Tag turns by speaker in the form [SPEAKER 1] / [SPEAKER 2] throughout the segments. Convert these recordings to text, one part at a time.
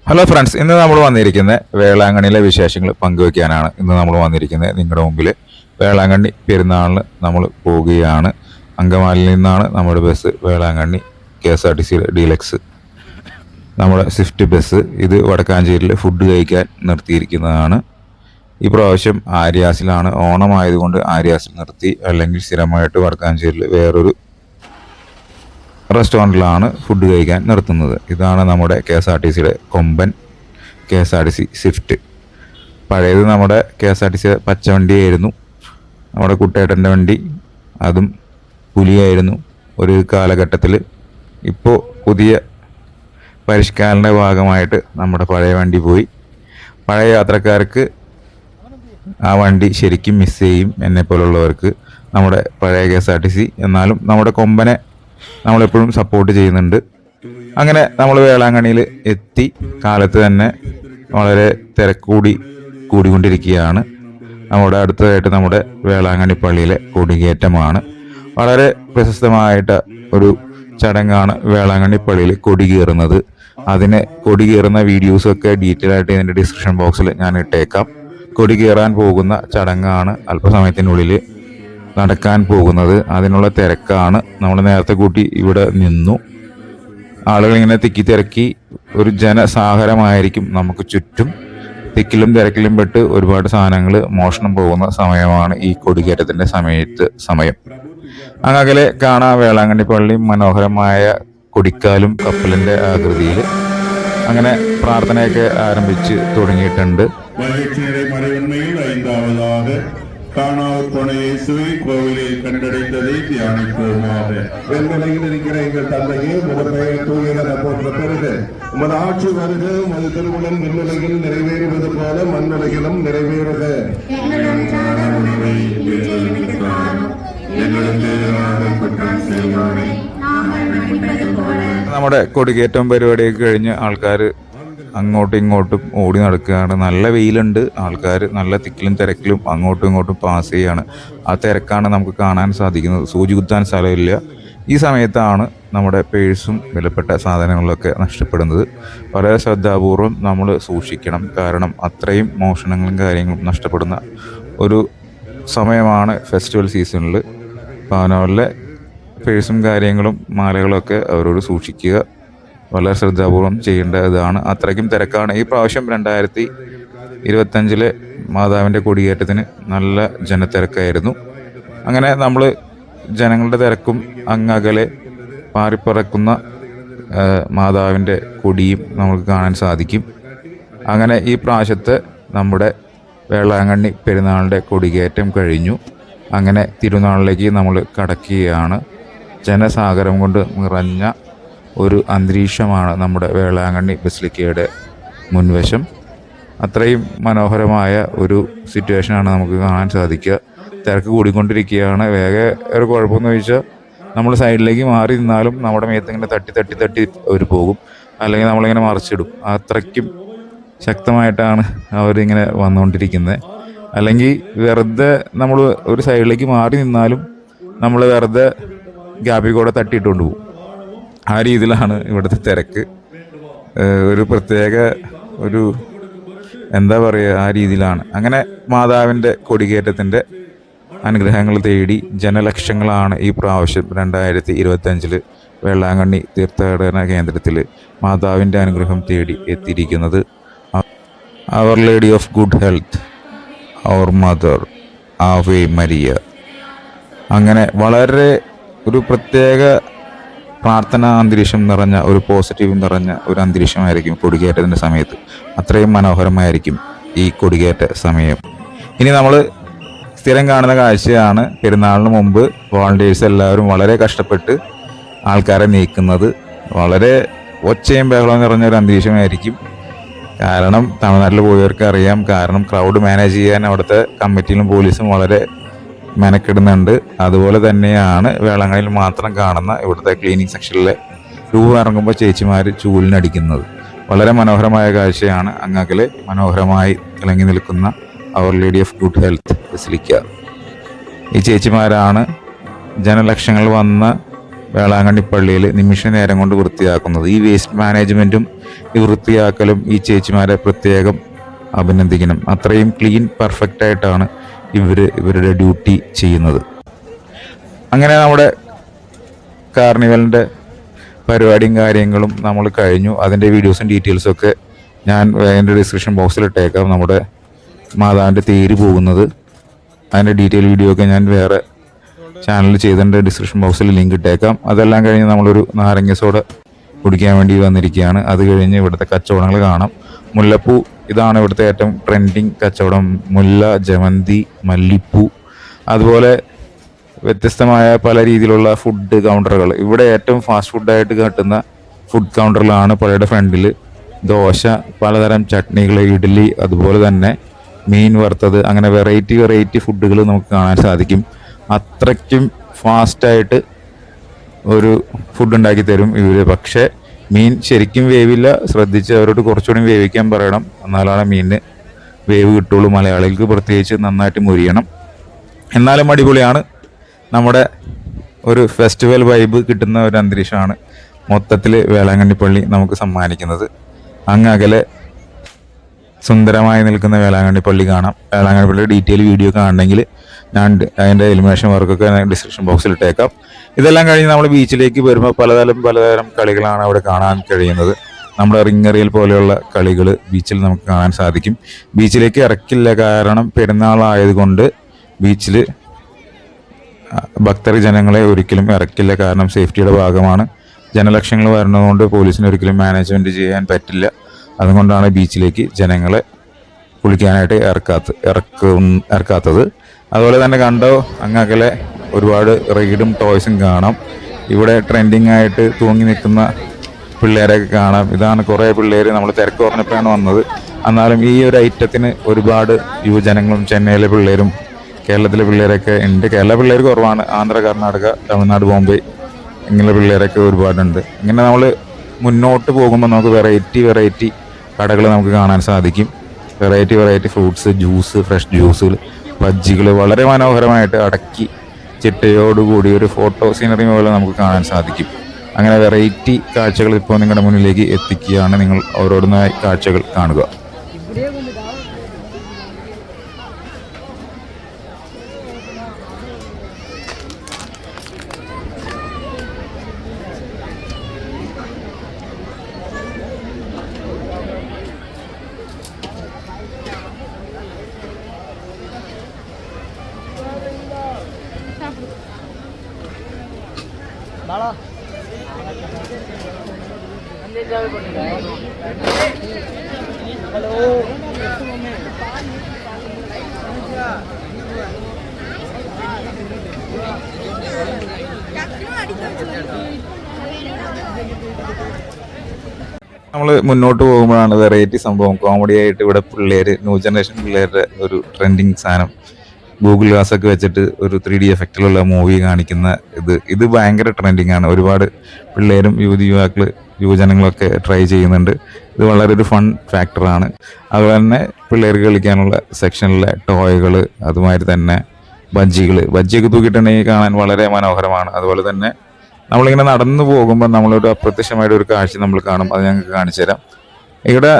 [SPEAKER 1] Hello friends, ഇന്ന് നമ്മൾ വന്നിരിക്കുന്നത് വേളാങ്കണ്ണിയിലെ വിശേഷങ്ങൾ പങ്കുവയ്ക്കാനാണ്. ഇന്ന് നമ്മൾ വന്നിരിക്കുന്നത് നിങ്ങളുടെ മുമ്പിൽ വേളാങ്കണ്ണി പെരുന്നാളിന് നമ്മൾ പോവുകയാണ്. അങ്കമാലിയിൽ നിന്നാണ് നമ്മുടെ ബസ് വേളാങ്കണ്ണി KSRTC ഡീലക്സ്, നമ്മുടെ സ്വിഫ്റ്റ് ബസ്. ഇത് വടക്കാഞ്ചേരിയിൽ ഫുഡ് കഴിക്കാൻ നിർത്തിയിരിക്കുന്നതാണ്. ഈ പ്രാവശ്യം ആര്യാസിലാണ്. ഓണമായതുകൊണ്ട് ആര്യാസിൽ നിർത്തി, അല്ലെങ്കിൽ സ്ഥിരമായിട്ട് വടക്കാഞ്ചേരിയിൽ വേറൊരു റെസ്റ്റോറൻറ്റിലാണ് ഫുഡ് കഴിക്കാൻ നിർത്തുന്നത്. ഇതാണ് നമ്മുടെ KSRTCയുടെ കൊമ്പൻ KSRTC സ്വിഫ്റ്റ്. പഴയത് നമ്മുടെ KSRTC പച്ചവണ്ടിയായിരുന്നു, നമ്മുടെ കുട്ടേട്ടൻ്റെ വണ്ടി. അതും പുലിയായിരുന്നു ഒരു കാലഘട്ടത്തിൽ. ഇപ്പോൾ പുതിയ പരിഷ്കാരൻ്റെ ഭാഗമായിട്ട് നമ്മുടെ പഴയ വണ്ടി പോയി. പഴയ യാത്രക്കാർക്ക് ആ വണ്ടി ശരിക്കും മിസ് ചെയ്യും, എന്നെപ്പോലുള്ളവർക്ക് നമ്മുടെ പഴയ KSRTC. എന്നാലും നമ്മുടെ കൊമ്പനെ നമ്മളെപ്പോഴും സപ്പോർട്ട് ചെയ്യുന്നുണ്ട്. അങ്ങനെ നമ്മൾ വേളാങ്കണ്ണിയിൽ എത്തി. കാലത്ത് തന്നെ വളരെ കൂടിക്കൊണ്ടിരിക്കുകയാണ്. നമ്മുടെ അടുത്തതായിട്ട് നമ്മുടെ വേളാങ്കണ്ണി പള്ളിയിലെ കൊടികയറ്റമാണ്. വളരെ പ്രശസ്തമായിട്ട് ഒരു ചടങ്ങാണ് വേളാങ്കണ്ണി പള്ളിയിൽ കൊടി കയറുന്നത്. അതിന് കൊടി കയറുന്ന വീഡിയോസൊക്കെ ഡീറ്റെയിൽ ആയിട്ട് ഇതിൻ്റെ ഡിസ്ക്രിപ്ഷൻ ബോക്സിൽ ഞാൻ ഇട്ടേക്കാം. കൊടി കയറാൻ പോകുന്ന ചടങ്ങാണ് അല്പസമയത്തിനുള്ളിൽ നടക്കാൻ പോകുന്നത്. അതിനുള്ള തിരക്കാണ്. നമ്മൾ നേരത്തെ കൂട്ടി ഇവിടെ നിന്നു. ആളുകൾ ഇങ്ങനെ തിക്കി തിരക്കി ഒരു ജനസാഗരമായിരിക്കും നമുക്ക് ചുറ്റും. തിക്കിലും തിരക്കിലും പെട്ട് ഒരുപാട് സാധനങ്ങൾ മോഷണം പോകുന്ന സമയമാണ് ഈ കൊടികയറ്റത്തിൻ്റെ സമയം. അങ്ങകലെ കാണാൻ വേളാങ്കണ്ണി പള്ളി മനോഹരമായ കൊടിക്കാലും കപ്പലിൻ്റെ ആകൃതിയിൽ. അങ്ങനെ പ്രാർത്ഥനയൊക്കെ ആരംഭിച്ച് തുടങ്ങിയിട്ടുണ്ട്. காணாமல் போன இயேசுவை கோவிலில் கண்டடைந்ததை தியானிப்போமாக. வெண்மலையில் இருக்கிற எங்கள் தந்தையே, உமது பெயர் தூயன போற்ற பெறுக. உமது ஆட்சி வருக. உமது திருவுளம் விண்ணுலகில் நிறைவேறுவது போல மண்ணுலகிலும் நிறைவேறுக. നമ്മുടെ കൊടികയറ്റം പരിപാടിയൊക്കെ കഴിഞ്ഞ് ആൾക്കാർ അങ്ങോട്ടും ഇങ്ങോട്ടും ഓടി നടക്കുകയാണ്. നല്ല വെയിലുണ്ട്. ആൾക്കാർ നല്ല തിക്കിലും തിരക്കിലും അങ്ങോട്ടും ഇങ്ങോട്ടും പാസ് ചെയ്യുകയാണ്. ആ തിരക്കാണ് നമുക്ക് കാണാൻ സാധിക്കുന്നത്. സൂചി കുത്താൻ സ്ഥലമില്ല. ഈ സമയത്താണ് നമ്മുടെ പേഴ്സും വിലപ്പെട്ട സാധനങ്ങളൊക്കെ നഷ്ടപ്പെടുന്നത്. വളരെ ശ്രദ്ധാപൂർവം നമ്മൾ സൂക്ഷിക്കണം. കാരണം അത്രയും മോഷണങ്ങളും കാര്യങ്ങളും നഷ്ടപ്പെടുന്ന ഒരു സമയമാണ് ഫെസ്റ്റിവൽ സീസണിൽ. പാനോളിലെ പേഴ്സും കാര്യങ്ങളും മാലകളൊക്കെ അവരോട് സൂക്ഷിക്കുക. വളരെ ശ്രദ്ധാപൂർവം ചെയ്യേണ്ട ഇതാണ്. അത്രയ്ക്കും തിരക്കാണ്. ഈ പ്രാവശ്യം 2025 മാതാവിൻ്റെ കൊടിയേറ്റത്തിന് നല്ല ജനത്തിരക്കായിരുന്നു. അങ്ങനെ നമ്മൾ ജനങ്ങളുടെ തിരക്കും അങ്ങകലെ പാറിപ്പറക്കുന്ന മാതാവിൻ്റെ കൊടിയും നമുക്ക് കാണാൻ സാധിക്കും. അങ്ങനെ ഈ പ്രാവശ്യത്തെ നമ്മുടെ വേളാങ്കണ്ണി പെരുന്നാളിൻ്റെ കൊടികയറ്റം കഴിഞ്ഞു. അങ്ങനെ തിരുനാളിലേക്ക് നമ്മൾ കടക്കുകയാണ്. ജനസാഗരം കൊണ്ട് നിറഞ്ഞ ഒരു അന്തരീക്ഷമാണ് നമ്മുടെ വേളാങ്കണ്ണി ബസിലിക്കയുടെ മുൻവശം. അത്രയും മനോഹരമായ ഒരു സിറ്റുവേഷനാണ് നമുക്ക് കാണാൻ സാധിക്കുക. തിരക്ക് കൂടിക്കൊണ്ടിരിക്കുകയാണ്. വേഗം ഒരു കുഴപ്പമെന്ന് ചോദിച്ചാൽ നമ്മൾ സൈഡിലേക്ക് മാറി നിന്നാലും നമ്മുടെ മേത്തിങ്ങനെ തട്ടി അവർ പോകും, അല്ലെങ്കിൽ നമ്മളിങ്ങനെ മറിച്ചിടും. അത്രയ്ക്കും ശക്തമായിട്ടാണ് അവരിങ്ങനെ വന്നുകൊണ്ടിരിക്കുന്നത്. അല്ലെങ്കിൽ വെറുതെ നമ്മൾ ഒരു സൈഡിലേക്ക് മാറി നിന്നാലും നമ്മൾ വെറുതെ ഗ്യാപ്പിൽ കൂടെ തട്ടിയിട്ടുകൊണ്ട് പോകും. ആ രീതിയിലാണ് ഇവിടുത്തെ തിരക്ക്. ഒരു പ്രത്യേക ഒരു എന്താ പറയുക, ആ രീതിയിലാണ്. അങ്ങനെ മാതാവിൻ്റെ കൊടികയറ്റത്തിൻ്റെ അനുഗ്രഹങ്ങൾ തേടി ജനലക്ഷങ്ങളാണ് ഈ പ്രാവശ്യം 2025 വേളാങ്കണ്ണി തീർത്ഥാടന കേന്ദ്രത്തിൽ മാതാവിൻ്റെ അനുഗ്രഹം തേടി എത്തിയിരിക്കുന്നത്. Our lady of good health, our mother, Ave Maria. അങ്ങനെ വളരെ ഒരു പ്രത്യേക പ്രാർത്ഥനാ അന്തരീക്ഷം നിറഞ്ഞ, ഒരു പോസിറ്റീവ് നിറഞ്ഞ ഒരു അന്തരീക്ഷമായിരിക്കും കൊടികയറ്റത്തിൻ്റെ സമയത്ത്. അത്രയും മനോഹരമായിരിക്കും ഈ കൊടികയറ്റ സമയം. ഇനി നമ്മൾ സ്ഥിരം കാണുന്ന കാഴ്ചയാണ്. പെരുന്നാളിന് മുമ്പ് വോളണ്ടിയേഴ്സ് എല്ലാവരും വളരെ കഷ്ടപ്പെട്ട് ആൾക്കാരെ നീക്കുന്നത്. വളരെ ഒച്ചയും ബഹളവും നിറഞ്ഞ ഒരു അന്തരീക്ഷമായിരിക്കും. കാരണം തമിഴ്നാട്ടിൽ പോയവർക്ക് അറിയാം. കാരണം ക്രൗഡ് മാനേജ് ചെയ്യാൻ അവിടുത്തെ കമ്മിറ്റിയിലും പോലീസും വളരെ മെനക്കെടുന്നുണ്ട്. അതുപോലെ തന്നെയാണ് വേളാങ്കണ്ണിയിൽ മാത്രം കാണുന്ന ഇവിടുത്തെ ക്ലീനിങ് സെക്ഷനിലെ ഇറങ്ങുമ്പോൾ ചേച്ചിമാർ ചൂലിനടിക്കുന്നത്. വളരെ മനോഹരമായ കാഴ്ചയാണ്. അങ്ങകലെ മനോഹരമായി തിളങ്ങി നിൽക്കുന്ന our lady of good health basilica. ഈ ചേച്ചിമാരാണ് ജനലക്ഷങ്ങൾ വന്ന് വേളാങ്കണ്ണി പള്ളിയിൽ നിമിഷ നേരം കൊണ്ട് വൃത്തിയാക്കുന്നത്. ഈ വേസ്റ്റ് മാനേജ്മെൻറ്റും ഈ വൃത്തിയാക്കലും ഈ ചേച്ചിമാരെ പ്രത്യേകം അഭിനന്ദിക്കണം. അത്രയും ക്ലീൻ പെർഫെക്റ്റ് ആയിട്ടാണ് ഇവരുടെ ഡ്യൂട്ടി ചെയ്യുന്നത്. അങ്ങനെ നമ്മുടെ കാർണിവലിൻ്റെ പരിപാടിയും കാര്യങ്ങളും നമ്മൾ കഴിഞ്ഞു. അതിൻ്റെ വീഡിയോസും ഡീറ്റെയിൽസും ഒക്കെ ഞാൻ എൻ്റെ ഡിസ്ക്രിപ്ഷൻ ബോക്സിൽ ഇട്ടേക്കാം. നമ്മുടെ മാതാവിൻ്റെ തേര് പോകുന്നത് അതിൻ്റെ ഡീറ്റെയിൽ വീഡിയോ ഒക്കെ ഞാൻ വേറെ ചാനൽ ചെയ്തിട്ടുണ്ട്. ഡിസ്ക്രിപ്ഷൻ ബോക്സിൽ ലിങ്ക് ഇട്ടേക്കാം. അതെല്ലാം കഴിഞ്ഞ് നമ്മളൊരു നാരങ്ങ സോഡ കുടിക്കാൻ വേണ്ടി വന്നിരിക്കുകയാണ്. അത് കഴിഞ്ഞ് ഇവിടുത്തെ കച്ചവടങ്ങൾ കാണാം. മുല്ലപ്പൂ, ഇതാണ് ഇവിടുത്തെ ഏറ്റവും ട്രെൻഡിങ് കച്ചവടം. മുല്ല, ജമന്തി, മല്ലിപ്പൂ, അതുപോലെ വ്യത്യസ്തമായ പല രീതിയിലുള്ള ഫുഡ് കൗണ്ടറുകൾ. ഇവിടെ ഏറ്റവും ഫാസ്റ്റ് ഫുഡായിട്ട് കിട്ടുന്ന ഫുഡ് കൗണ്ടറിലാണ് പള്ളിയുടെ ഫ്രണ്ടിൽ ദോശ, പലതരം ചട്നികൾ, ഇഡ്ഡലി, അതുപോലെ തന്നെ മീൻ വറുത്തത്, അങ്ങനെ വെറൈറ്റി ഫുഡുകൾ നമുക്ക് കാണാൻ സാധിക്കും. അത്രയ്ക്കും ഫാസ്റ്റായിട്ട് ഒരു ഫുഡ് ഉണ്ടാക്കി തരും ഇവർ. പക്ഷേ മീൻ ശരിക്കും വേവില്ല. ശ്രദ്ധിച്ച് അവരോട് കുറച്ചുകൂടി വേവിക്കാൻ പറയണം, എന്നാലാണ് മീനിന് വേവ് കിട്ടുള്ളൂ. മലയാളികൾക്ക് പ്രത്യേകിച്ച് നന്നായിട്ട് മുരിയണം. എന്നാലും അടിപൊളിയാണ്. നമ്മുടെ ഒരു ഫെസ്റ്റിവൽ വൈബ് കിട്ടുന്ന ഒരു അന്തരീക്ഷമാണ് മൊത്തത്തിൽ വേളാങ്കണ്ണി പള്ളി നമുക്ക് സമ്മാനിക്കുന്നത്. അങ്ങ് അകലെ സുന്ദരമായി നിൽക്കുന്ന വേളാങ്കണ്ണി പള്ളി കാണാം. വേളാങ്കണ്ണി പള്ളിയുടെ ഡീറ്റെയിൽ വീഡിയോ കാണണമെങ്കിൽ ഞാൻ അതിൻ്റെ എലിമിനേഷൻ വർക്കൊക്കെ ഡിസ്ക്രിപ്ഷൻ ബോക്സിൽ ഇട്ടേക്കാം. ഇതെല്ലാം കഴിഞ്ഞ് നമ്മൾ ബീച്ചിലേക്ക് വരുമ്പോൾ പലതരം കളികളാണ് അവിടെ കാണാൻ കഴിയുന്നത്. നമ്മുടെ റിങ്ങറിയൽ പോലെയുള്ള കളികൾ ബീച്ചിൽ നമുക്ക് കാണാൻ സാധിക്കും. ബീച്ചിലേക്ക് ഇറക്കില്ല, കാരണം പെരുന്നാളായതുകൊണ്ട് ബീച്ചിൽ ഭക്തജനങ്ങളെ ഒരിക്കലും ഇറക്കില്ല. കാരണം സേഫ്റ്റിയുടെ ഭാഗമാണ്. ജനലക്ഷങ്ങൾ വരുന്നതുകൊണ്ട് പോലീസിന് ഒരിക്കലും മാനേജ്മെൻറ്റ് ചെയ്യാൻ പറ്റില്ല. അതുകൊണ്ടാണ് ബീച്ചിലേക്ക് ജനങ്ങളെ കുളിക്കാനായിട്ട് ഇറക്കാത്തത്. അതുപോലെ തന്നെ കണ്ടോ, അങ്ങകലെ ഒരുപാട് റൈഡും ടോയ്സും കാണാം. ഇവിടെ ട്രെൻഡിങ് ആയിട്ട് തൂങ്ങി നിൽക്കുന്ന പിള്ളേരെയൊക്കെ കാണാം. ഇതാണ് കുറേ പിള്ളേർ. നമ്മൾ തിരക്ക് പറഞ്ഞപ്പോഴാണ് വന്നത്. എന്നാലും ഈ ഒരു ഐറ്റത്തിന് ഒരുപാട് യുവജനങ്ങളും ചെന്നൈയിലെ പിള്ളേരും കേരളത്തിലെ പിള്ളേരൊക്കെ ഉണ്ട്. കേരള പിള്ളേർ കുറവാണ്. ആന്ധ്ര, കർണാടക, തമിഴ്നാട്, ബോംബെ ഇങ്ങനെ പിള്ളേരൊക്കെ ഒരുപാടുണ്ട്. ഇങ്ങനെ നമ്മൾ മുന്നോട്ട് പോകുമ്പോൾ നമുക്ക് വെറൈറ്റി കടകൾ നമുക്ക് കാണാൻ സാധിക്കും. വെറൈറ്റി ഫ്രൂട്ട്സ്, ജ്യൂസ്, ഫ്രഷ് ജ്യൂസുകൾ, ബജ്ജികൾ വളരെ മനോഹരമായിട്ട് അടക്കി ചിട്ടയോടുകൂടി ഒരു ഫോട്ടോ സീനറി പോലെ നമുക്ക് കാണാൻ സാധിക്കും. അങ്ങനെ വെറൈറ്റി കാഴ്ചകൾ ഇപ്പോൾ നിങ്ങളുടെ മുന്നിലേക്ക് എത്തിക്കുകയാണ്. നിങ്ങൾ ഓരോരുന്നായി കാഴ്ചകൾ കാണുക. നമ്മൾ മുന്നോട്ട് പോകുമ്പോഴാണ് വെറൈറ്റി സംഭവം. കോമഡി ആയിട്ട് ഇവിടെ പിള്ളേർ, ന്യൂ ജനറേഷൻ പിള്ളേരുടെ ഒരു ട്രെൻഡിങ് സാധനം, ഗൂഗിൾ ഗ്ലാസ് ഒക്കെ വെച്ചിട്ട് ഒരു 3D എഫക്റ്റിലുള്ള മൂവി കാണിക്കുന്ന ഇത് ഭയങ്കര ട്രെൻഡിങ് ആണ്. ഒരുപാട് പിള്ളേരും യുവജനങ്ങളൊക്കെ ട്രൈ ചെയ്യുന്നുണ്ട്. ഇത് വളരെ ഒരു ഫൺ ഫാക്ടറാണ്. അതുപോലെ തന്നെ പിള്ളേർക്ക് കളിക്കാനുള്ള സെക്ഷനിലെ ടോയ്കൾ, അതുമാതിരി തന്നെ ബജ്ജിയൊക്കെ തൂക്കിയിട്ടുണ്ടെങ്കിൽ കാണാൻ വളരെ മനോഹരമാണ്. അതുപോലെ തന്നെ നമ്മളിങ്ങനെ നടന്നു പോകുമ്പോൾ നമ്മളൊരു അപ്രത്യക്ഷമായിട്ട് ഒരു കാഴ്ച നമ്മൾ കാണും. അത് ഞങ്ങൾക്ക് കാണിച്ചു തരാം. ഇവിടെ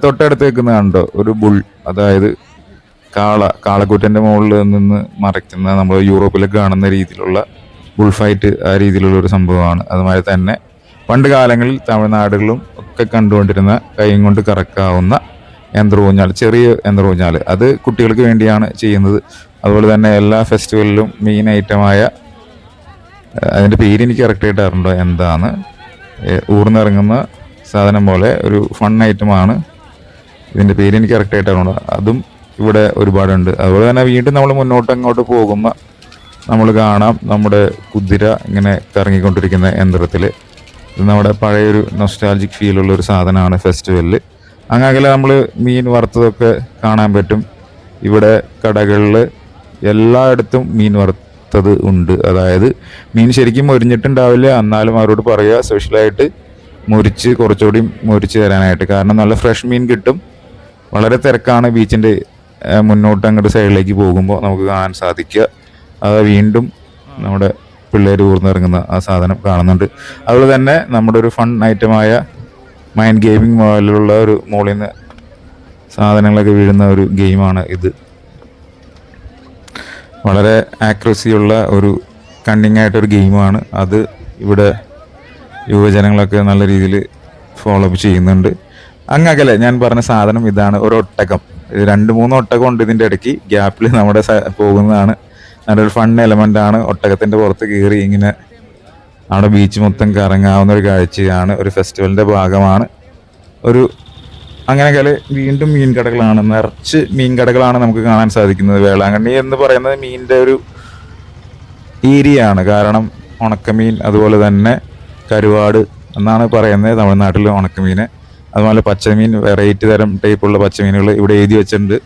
[SPEAKER 1] തൊട്ടടുത്ത് വെക്കുന്ന കണ്ടോ ഒരു ബുൾ, അതായത് കാളക്കൂറ്റൻ്റെ മുകളിൽ നിന്ന് മറയ്ക്കുന്ന നമ്മൾ യൂറോപ്പിലൊക്കെ കാണുന്ന രീതിയിലുള്ള ബുൾ ഫൈറ്റ്, ആ രീതിയിലുള്ള ഒരു സംഭവമാണ്. അതുമാതിരി തന്നെ പണ്ട് കാലങ്ങളിൽ തമിഴ്നാടുകളും ഒക്കെ കണ്ടുകൊണ്ടിരുന്ന കൈയും കൊണ്ട് കറക്കാവുന്ന യന്ത്രഊഞ്ഞാൽ, ചെറിയ യന്ത്രഊഞ്ഞാൽ, അത് കുട്ടികൾക്ക് വേണ്ടിയാണ് ചെയ്യുന്നത്. അതുപോലെ തന്നെ എല്ലാ ഫെസ്റ്റിവലിലും മെയിൻ ഐറ്റമായ, അതിൻ്റെ പേര് എനിക്ക് കറക്റ്റായിട്ട് അറിയണ്ടോ എന്താണ്, ഊർന്നിറങ്ങുന്ന സാധനം പോലെ ഒരു ഫൺ ഐറ്റമാണ്. ഇതിൻ്റെ പേര് എനിക്ക് കറക്റ്റായിട്ട് അറിയണ്ടോ. അതും ഇവിടെ ഒരുപാടുണ്ട്. അതുപോലെ തന്നെ വീണ്ടും നമ്മൾ അങ്ങോട്ട് പോകുമ്പോൾ നമ്മൾ കാണാം നമ്മുടെ കുതിര ഇങ്ങനെ കറങ്ങിക്കൊണ്ടിരിക്കുന്ന യന്ത്രത്തിൽ. ഇത് നമ്മുടെ പഴയൊരു നൊസ്റ്റാൾജിക് ഫീലുള്ള ഒരു സാധനമാണ് ഫെസ്റ്റിവലിൽ. അങ്ങനെ നമ്മൾ മീൻ വറുത്തതൊക്കെ കാണാൻ പറ്റും. ഇവിടെ കടകളിൽ എല്ലായിടത്തും മീൻ വറുത്തത് ഉണ്ട്. അതായത് മീൻ ശരിക്കും മൊരിഞ്ഞിട്ടുണ്ടാവില്ല, എന്നാലും അവരോട് പറയുക സ്പെഷ്യലായിട്ട് കുറച്ചുകൂടി മുരിച്ച് തരാനായിട്ട്. കാരണം നല്ല ഫ്രഷ് മീൻ കിട്ടും. വളരെ തിരക്കാണ് ബീച്ചിൻ്റെ മുന്നോട്ട് അങ്ങോട്ട് സൈഡിലേക്ക് പോകുമ്പോൾ നമുക്ക് കാണാൻ സാധിക്കുക. അത് വീണ്ടും നമ്മുടെ പിള്ളേർ ഊർന്നിറങ്ങുന്ന ആ സാധനം കാണുന്നുണ്ട്. അതുപോലെ തന്നെ നമ്മുടെ ഒരു ഫൺ ഐറ്റമായ മൈൻഡ് ഗെയിമിംഗ് പോലുള്ള ഒരു മുകളിൽ നിന്ന് സാധനങ്ങളൊക്കെ വീഴുന്ന ഒരു ഗെയിമാണ് ഇത്. വളരെ ആക്യുറസിയുള്ള ഒരു കണ്ണിങ് ആയിട്ടൊരു ഗെയിമാണ് അത്. ഇവിടെ യുവജനങ്ങളൊക്കെ നല്ല രീതിയിൽ ഫോളോ അപ്പ് ചെയ്യുന്നുണ്ട്. അങ്ങകലെ ഞാൻ പറഞ്ഞ സാധനം ഇതാണ്, ഒരു ഒട്ടകം. 2-3 ഒട്ടകം ഉണ്ട് ഇതിൻ്റെ ഇടയ്ക്ക് ഗ്യാപ്പിൽ നമ്മുടെ പോകുന്നതാണ്. നല്ലൊരു ഫൺ എലമെൻ്റ് ആണ്. ഒട്ടകത്തിൻ്റെ പുറത്ത് കയറി ഇങ്ങനെ അവിടെ ബീച്ച് മൊത്തം കറങ്ങാവുന്ന ഒരു കാഴ്ചയാണ്. ഒരു ഫെസ്റ്റിവലിൻ്റെ ഭാഗമാണ്. അങ്ങനെയൊക്കെ വീണ്ടും മീൻ കടകളാണ്, നിറച്ച് മീൻ കടകളാണ് നമുക്ക് കാണാൻ സാധിക്കുന്നത്. വേളാങ്കണ്ണി എന്ന് പറയുന്നത് മീനിൻ്റെ ഒരു ഏരിയ ആണ്. കാരണം ഉണക്കമീൻ, അതുപോലെ തന്നെ കരുവാട് എന്നാണ് പറയുന്നത് തമിഴ്നാട്ടിൽ ഉണക്കമീൻ. അതുപോലെ പച്ചമീൻ, വെറൈറ്റി തരം ടൈപ്പുള്ള പച്ചമീനുകൾ ഇവിടെ എഴുതി വെച്ചിട്ടുണ്ട്.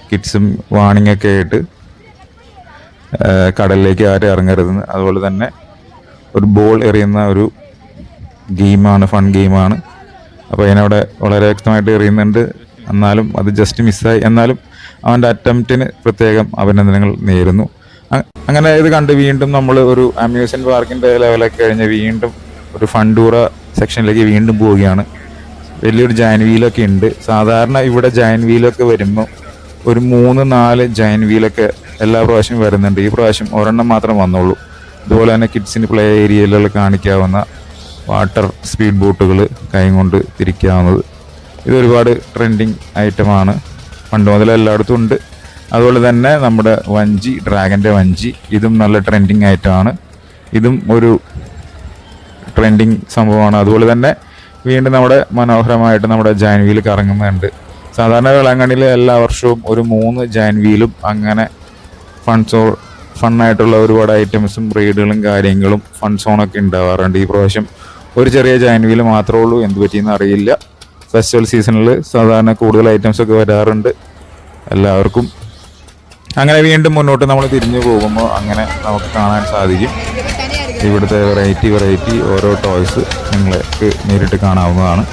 [SPEAKER 1] കിഡ്സും വാണിംഗ് ഒക്കെ ആയിട്ട് കടലിലേക്ക് ആരും ഇറങ്ങരുതെന്ന്. അതുപോലെ തന്നെ ഒരു ബോൾ എറിയുന്ന ഒരു ഗെയിമാണ്, ഫൺ ഗെയിമാണ്. അപ്പോൾ അതിനവിടെ വളരെ വ്യക്തമായിട്ട് എറിയുന്നുണ്ട്. എന്നാലും അത് ജസ്റ്റ് മിസ്സായി. എന്നാലും അവൻ്റെ അറ്റംപ്റ്റിന് പ്രത്യേകം അഭിനന്ദനങ്ങൾ നേരുന്നു. അങ്ങനെ ഇത് കണ്ട് വീണ്ടും നമ്മൾ ഒരു അമ്യൂസ്മെൻറ്റ് പാർക്കിൻ്റെ ലെവലൊക്കെ കഴിഞ്ഞ് വീണ്ടും ഒരു ഫണ്ടൂറ സെക്ഷനിലേക്ക് വീണ്ടും പോവുകയാണ്. വലിയൊരു ജയൻ വീലൊക്കെ ഉണ്ട്. സാധാരണ ഇവിടെ ജയൻ വീലൊക്കെ വരുമ്പോൾ ഒരു 3-4 ജയൻ വീലൊക്കെ എല്ലാ പ്രാവശ്യവും വരുന്നുണ്ട്. ഈ പ്രാവശ്യം ഒരെണ്ണം മാത്രം വന്നുള്ളൂ. അതുപോലെ തന്നെ കിഡ്സിന് പ്ലേ ഏരിയയിലുള്ള കാണിക്കാവുന്ന വാട്ടർ സ്പീഡ് ബോട്ടുകൾ കൈ കൊണ്ട് തിരിക്കാവുന്നത്. ഇതൊരുപാട് ട്രെൻഡിങ് ഐറ്റമാണ്, പണ്ട് മുതൽ എല്ലായിടത്തും ഉണ്ട്. അതുപോലെ തന്നെ നമ്മുടെ വഞ്ചി, ഡ്രാഗൻ്റെ വഞ്ചി, ഇതും നല്ല ട്രെൻഡിങ് ഐറ്റമാണ്. ഇതും ഒരു ട്രെൻഡിങ് സംഭവമാണ്. അതുപോലെ തന്നെ വീണ്ടും നമ്മുടെ മനോഹരമായിട്ട് നമ്മുടെ ജയൻ വീൽ കറങ്ങുന്നുണ്ട്. സാധാരണ വേളാങ്കണ്ണിയിൽ എല്ലാ വർഷവും ഒരു 3 ജയൻ വീലും അങ്ങനെ ഫണ്ണായിട്ടുള്ള ഒരുപാട് ഐറ്റംസും റൈഡുകളും കാര്യങ്ങളും ഫൺ സോണൊക്കെ ഉണ്ടാവാറുണ്ട്. ഈ പ്രാവശ്യം ഒരു ചെറിയ ജയൻ വീല് മാത്രമേ ഉള്ളൂ. എന്ത് പറ്റിയെന്ന് അറിയില്ല. ഫെസ്റ്റിവൽ സീസണിൽ സാധാരണ കൂടുതൽ ഐറ്റംസൊക്കെ വരാറുണ്ട് എല്ലാവർക്കും. അങ്ങനെ വീണ്ടും മുന്നോട്ട് നമ്മൾ തിരിഞ്ഞു പോകുമ്പോൾ അങ്ങനെ നമുക്ക് കാണാൻ സാധിക്കും ഇവിടുത്തെ വെറൈറ്റി ഓരോ ടോയ്സ് നിങ്ങൾക്ക് നേരിട്ട് കാണാവുന്നതാണ്.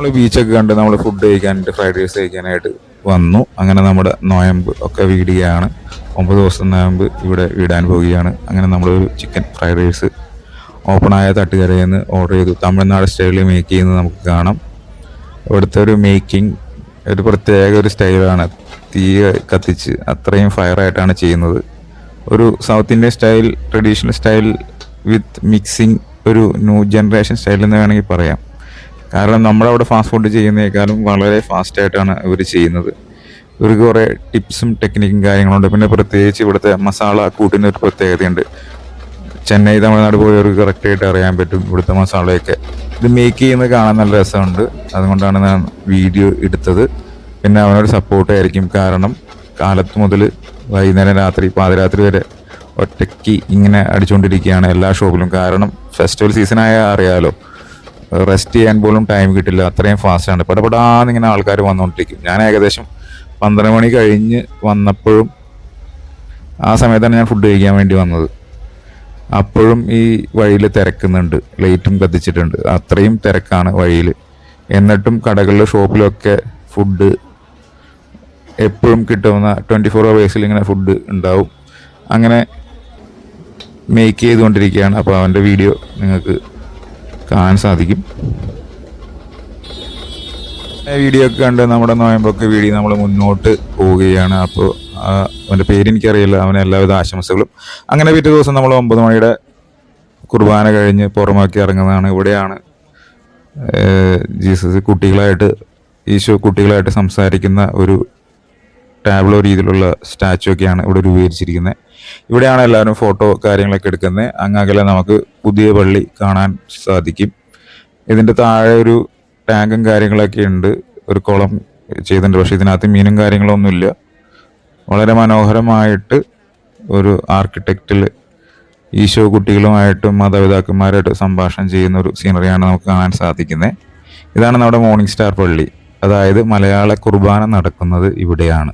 [SPEAKER 1] നമ്മൾ ബീച്ചൊക്കെ കണ്ട് നമ്മൾ ഫുഡ് കഴിക്കാനായിട്ട്, ഫ്രൈഡ് റൈസ് കഴിക്കാനായിട്ട് വന്നു. അങ്ങനെ നമ്മുടെ നോയമ്പ് ഒക്കെ വീടുകയാണ്. 9 ദിവസം നോയമ്പ് ഇവിടെ വിടാൻ പോവുകയാണ്. അങ്ങനെ നമ്മളൊരു ചിക്കൻ ഫ്രൈഡ് റൈസ് ഓപ്പണായ തട്ടുകരയിൽ നിന്ന് ഓർഡർ ചെയ്തു. തമിഴ്നാട് സ്റ്റൈലിൽ മേക്ക് ചെയ്യുന്നത് നമുക്ക് കാണാം. ഇവിടുത്തെ ഒരു മേക്കിംഗ് ഒരു പ്രത്യേക ഒരു സ്റ്റൈലാണ്. തീ കത്തിച്ച് അത്രയും ഫയറായിട്ടാണ് ചെയ്യുന്നത്. ഒരു south Indian style, traditional style വിത്ത് മിക്സിങ്, ഒരു ന്യൂ ജനറേഷൻ സ്റ്റൈൽ എന്ന് വേണമെങ്കിൽ പറയാം. കാരണം നമ്മളവിടെ ഫാസ്റ്റ് ഫുഡ് ചെയ്യുന്നതിനേക്കാളും വളരെ ഫാസ്റ്റായിട്ടാണ് ഇവർ ചെയ്യുന്നത്. ഇവർക്ക് കുറേ ടിപ്സും ടെക്നിക്കും കാര്യങ്ങളുണ്ട്. പിന്നെ പ്രത്യേകിച്ച് ഇവിടുത്തെ മസാല കൂട്ടിന് ഒരു പ്രത്യേകതയുണ്ട്. ചെന്നൈ, തമിഴ്നാട് പോയവർക്ക് കറക്റ്റായിട്ട് അറിയാൻ പറ്റും ഇവിടുത്തെ മസാലയൊക്കെ. ഇത് മേക്ക് ചെയ്യുന്നത് കാണാൻ നല്ല രസമുണ്ട്. അതുകൊണ്ടാണ് ഞാൻ വീഡിയോ എടുത്തത്. പിന്നെ അവനൊരു സപ്പോർട്ടായിരിക്കും. കാരണം കാലത്ത് മുതൽ വൈകുന്നേരം രാത്രി പാതിരാത്രി വരെ ഒറ്റയ്ക്ക് ഇങ്ങനെ അടിച്ചുകൊണ്ടിരിക്കുകയാണ് എല്ലാ ഷോപ്പിലും. കാരണം ഫെസ്റ്റിവൽ സീസണായാൽ അറിയാമല്ലോ, റെസ്റ്റ് ചെയ്യാൻ പോലും ടൈം കിട്ടില്ല, അത്രയും ഫാസ്റ്റാണ്. പടപടാന്നിങ്ങനെ ആൾക്കാർ വന്നുകൊണ്ടിരിക്കും. ഞാൻ ഏകദേശം 12 മണി കഴിഞ്ഞ് വന്നപ്പോഴും ആ സമയത്താണ് ഞാൻ ഫുഡ് കഴിക്കാൻ വേണ്ടി വന്നത്. അപ്പോഴും ഈ വഴിയിൽ തിരക്കുന്നുണ്ട്, ലൈറ്റും കത്തിച്ചിട്ടുണ്ട്, അത്രയും തിരക്കാണ് വഴിയിൽ. എന്നിട്ടും കടകളിലും ഷോപ്പിലൊക്കെ ഫുഡ് എപ്പോഴും കിട്ടുന്ന 24 hours ഇങ്ങനെ ഫുഡ് ഉണ്ടാവും. അങ്ങനെ മേക്ക് ചെയ്തുകൊണ്ടിരിക്കുകയാണ്. അപ്പോൾ അവൻ്റെ വീഡിയോ നിങ്ങൾക്ക് കാണാൻ സാധിക്കും. വീഡിയോ ഒക്കെ കണ്ട് നമ്മുടെ നോയമ്പൊക്കെ വീഡിയോ നമ്മൾ മുന്നോട്ട് പോവുകയാണ്. അപ്പോൾ അവൻ്റെ പേര് എനിക്കറിയില്ല. അവന് എല്ലാവിധ ആശംസകളും. അങ്ങനെ പിറ്റേ ദിവസം നമ്മൾ 9 മണിയുടെ കുർബാന കഴിഞ്ഞ് പുറമാക്കി ഇറങ്ങുന്നതാണ്. ഇവിടെയാണ് ജീസസ് ഈശോ കുട്ടികളായിട്ട് സംസാരിക്കുന്ന ഒരു ടാബ്ലോ രീതിയിലുള്ള സ്റ്റാച്ചു ഒക്കെയാണ് ഇവിടെ രൂപീകരിച്ചിരിക്കുന്നത്. ഇവിടെയാണ് എല്ലാവരും ഫോട്ടോ കാര്യങ്ങളൊക്കെ എടുക്കുന്നത്. അങ്ങകലെ നമുക്ക് പുതിയ പള്ളി കാണാൻ സാധിക്കും. ഇതിൻ്റെ താഴെ ഒരു ടാങ്കും കാര്യങ്ങളൊക്കെ ഉണ്ട്, ഒരു കുളം ചെയ്തിട്ടുണ്ട്. പക്ഷേ ഇതിനകത്ത് മീനും കാര്യങ്ങളൊന്നുമില്ല. വളരെ മനോഹരമായിട്ട് ഒരു ആർക്കിടെക്റ്റിൽ ഈശോ കുട്ടികളുമായിട്ടും മാതാപിതാക്കന്മാരായിട്ട് സംഭാഷണം ചെയ്യുന്ന ഒരു സീനറിയാണ് നമുക്ക് കാണാൻ സാധിക്കുന്നത്. ഇതാണ് നമ്മുടെ മോർണിംഗ് സ്റ്റാർ പള്ളി. അതായത് മലയാള കുർബാന നടക്കുന്നത് ഇവിടെയാണ്.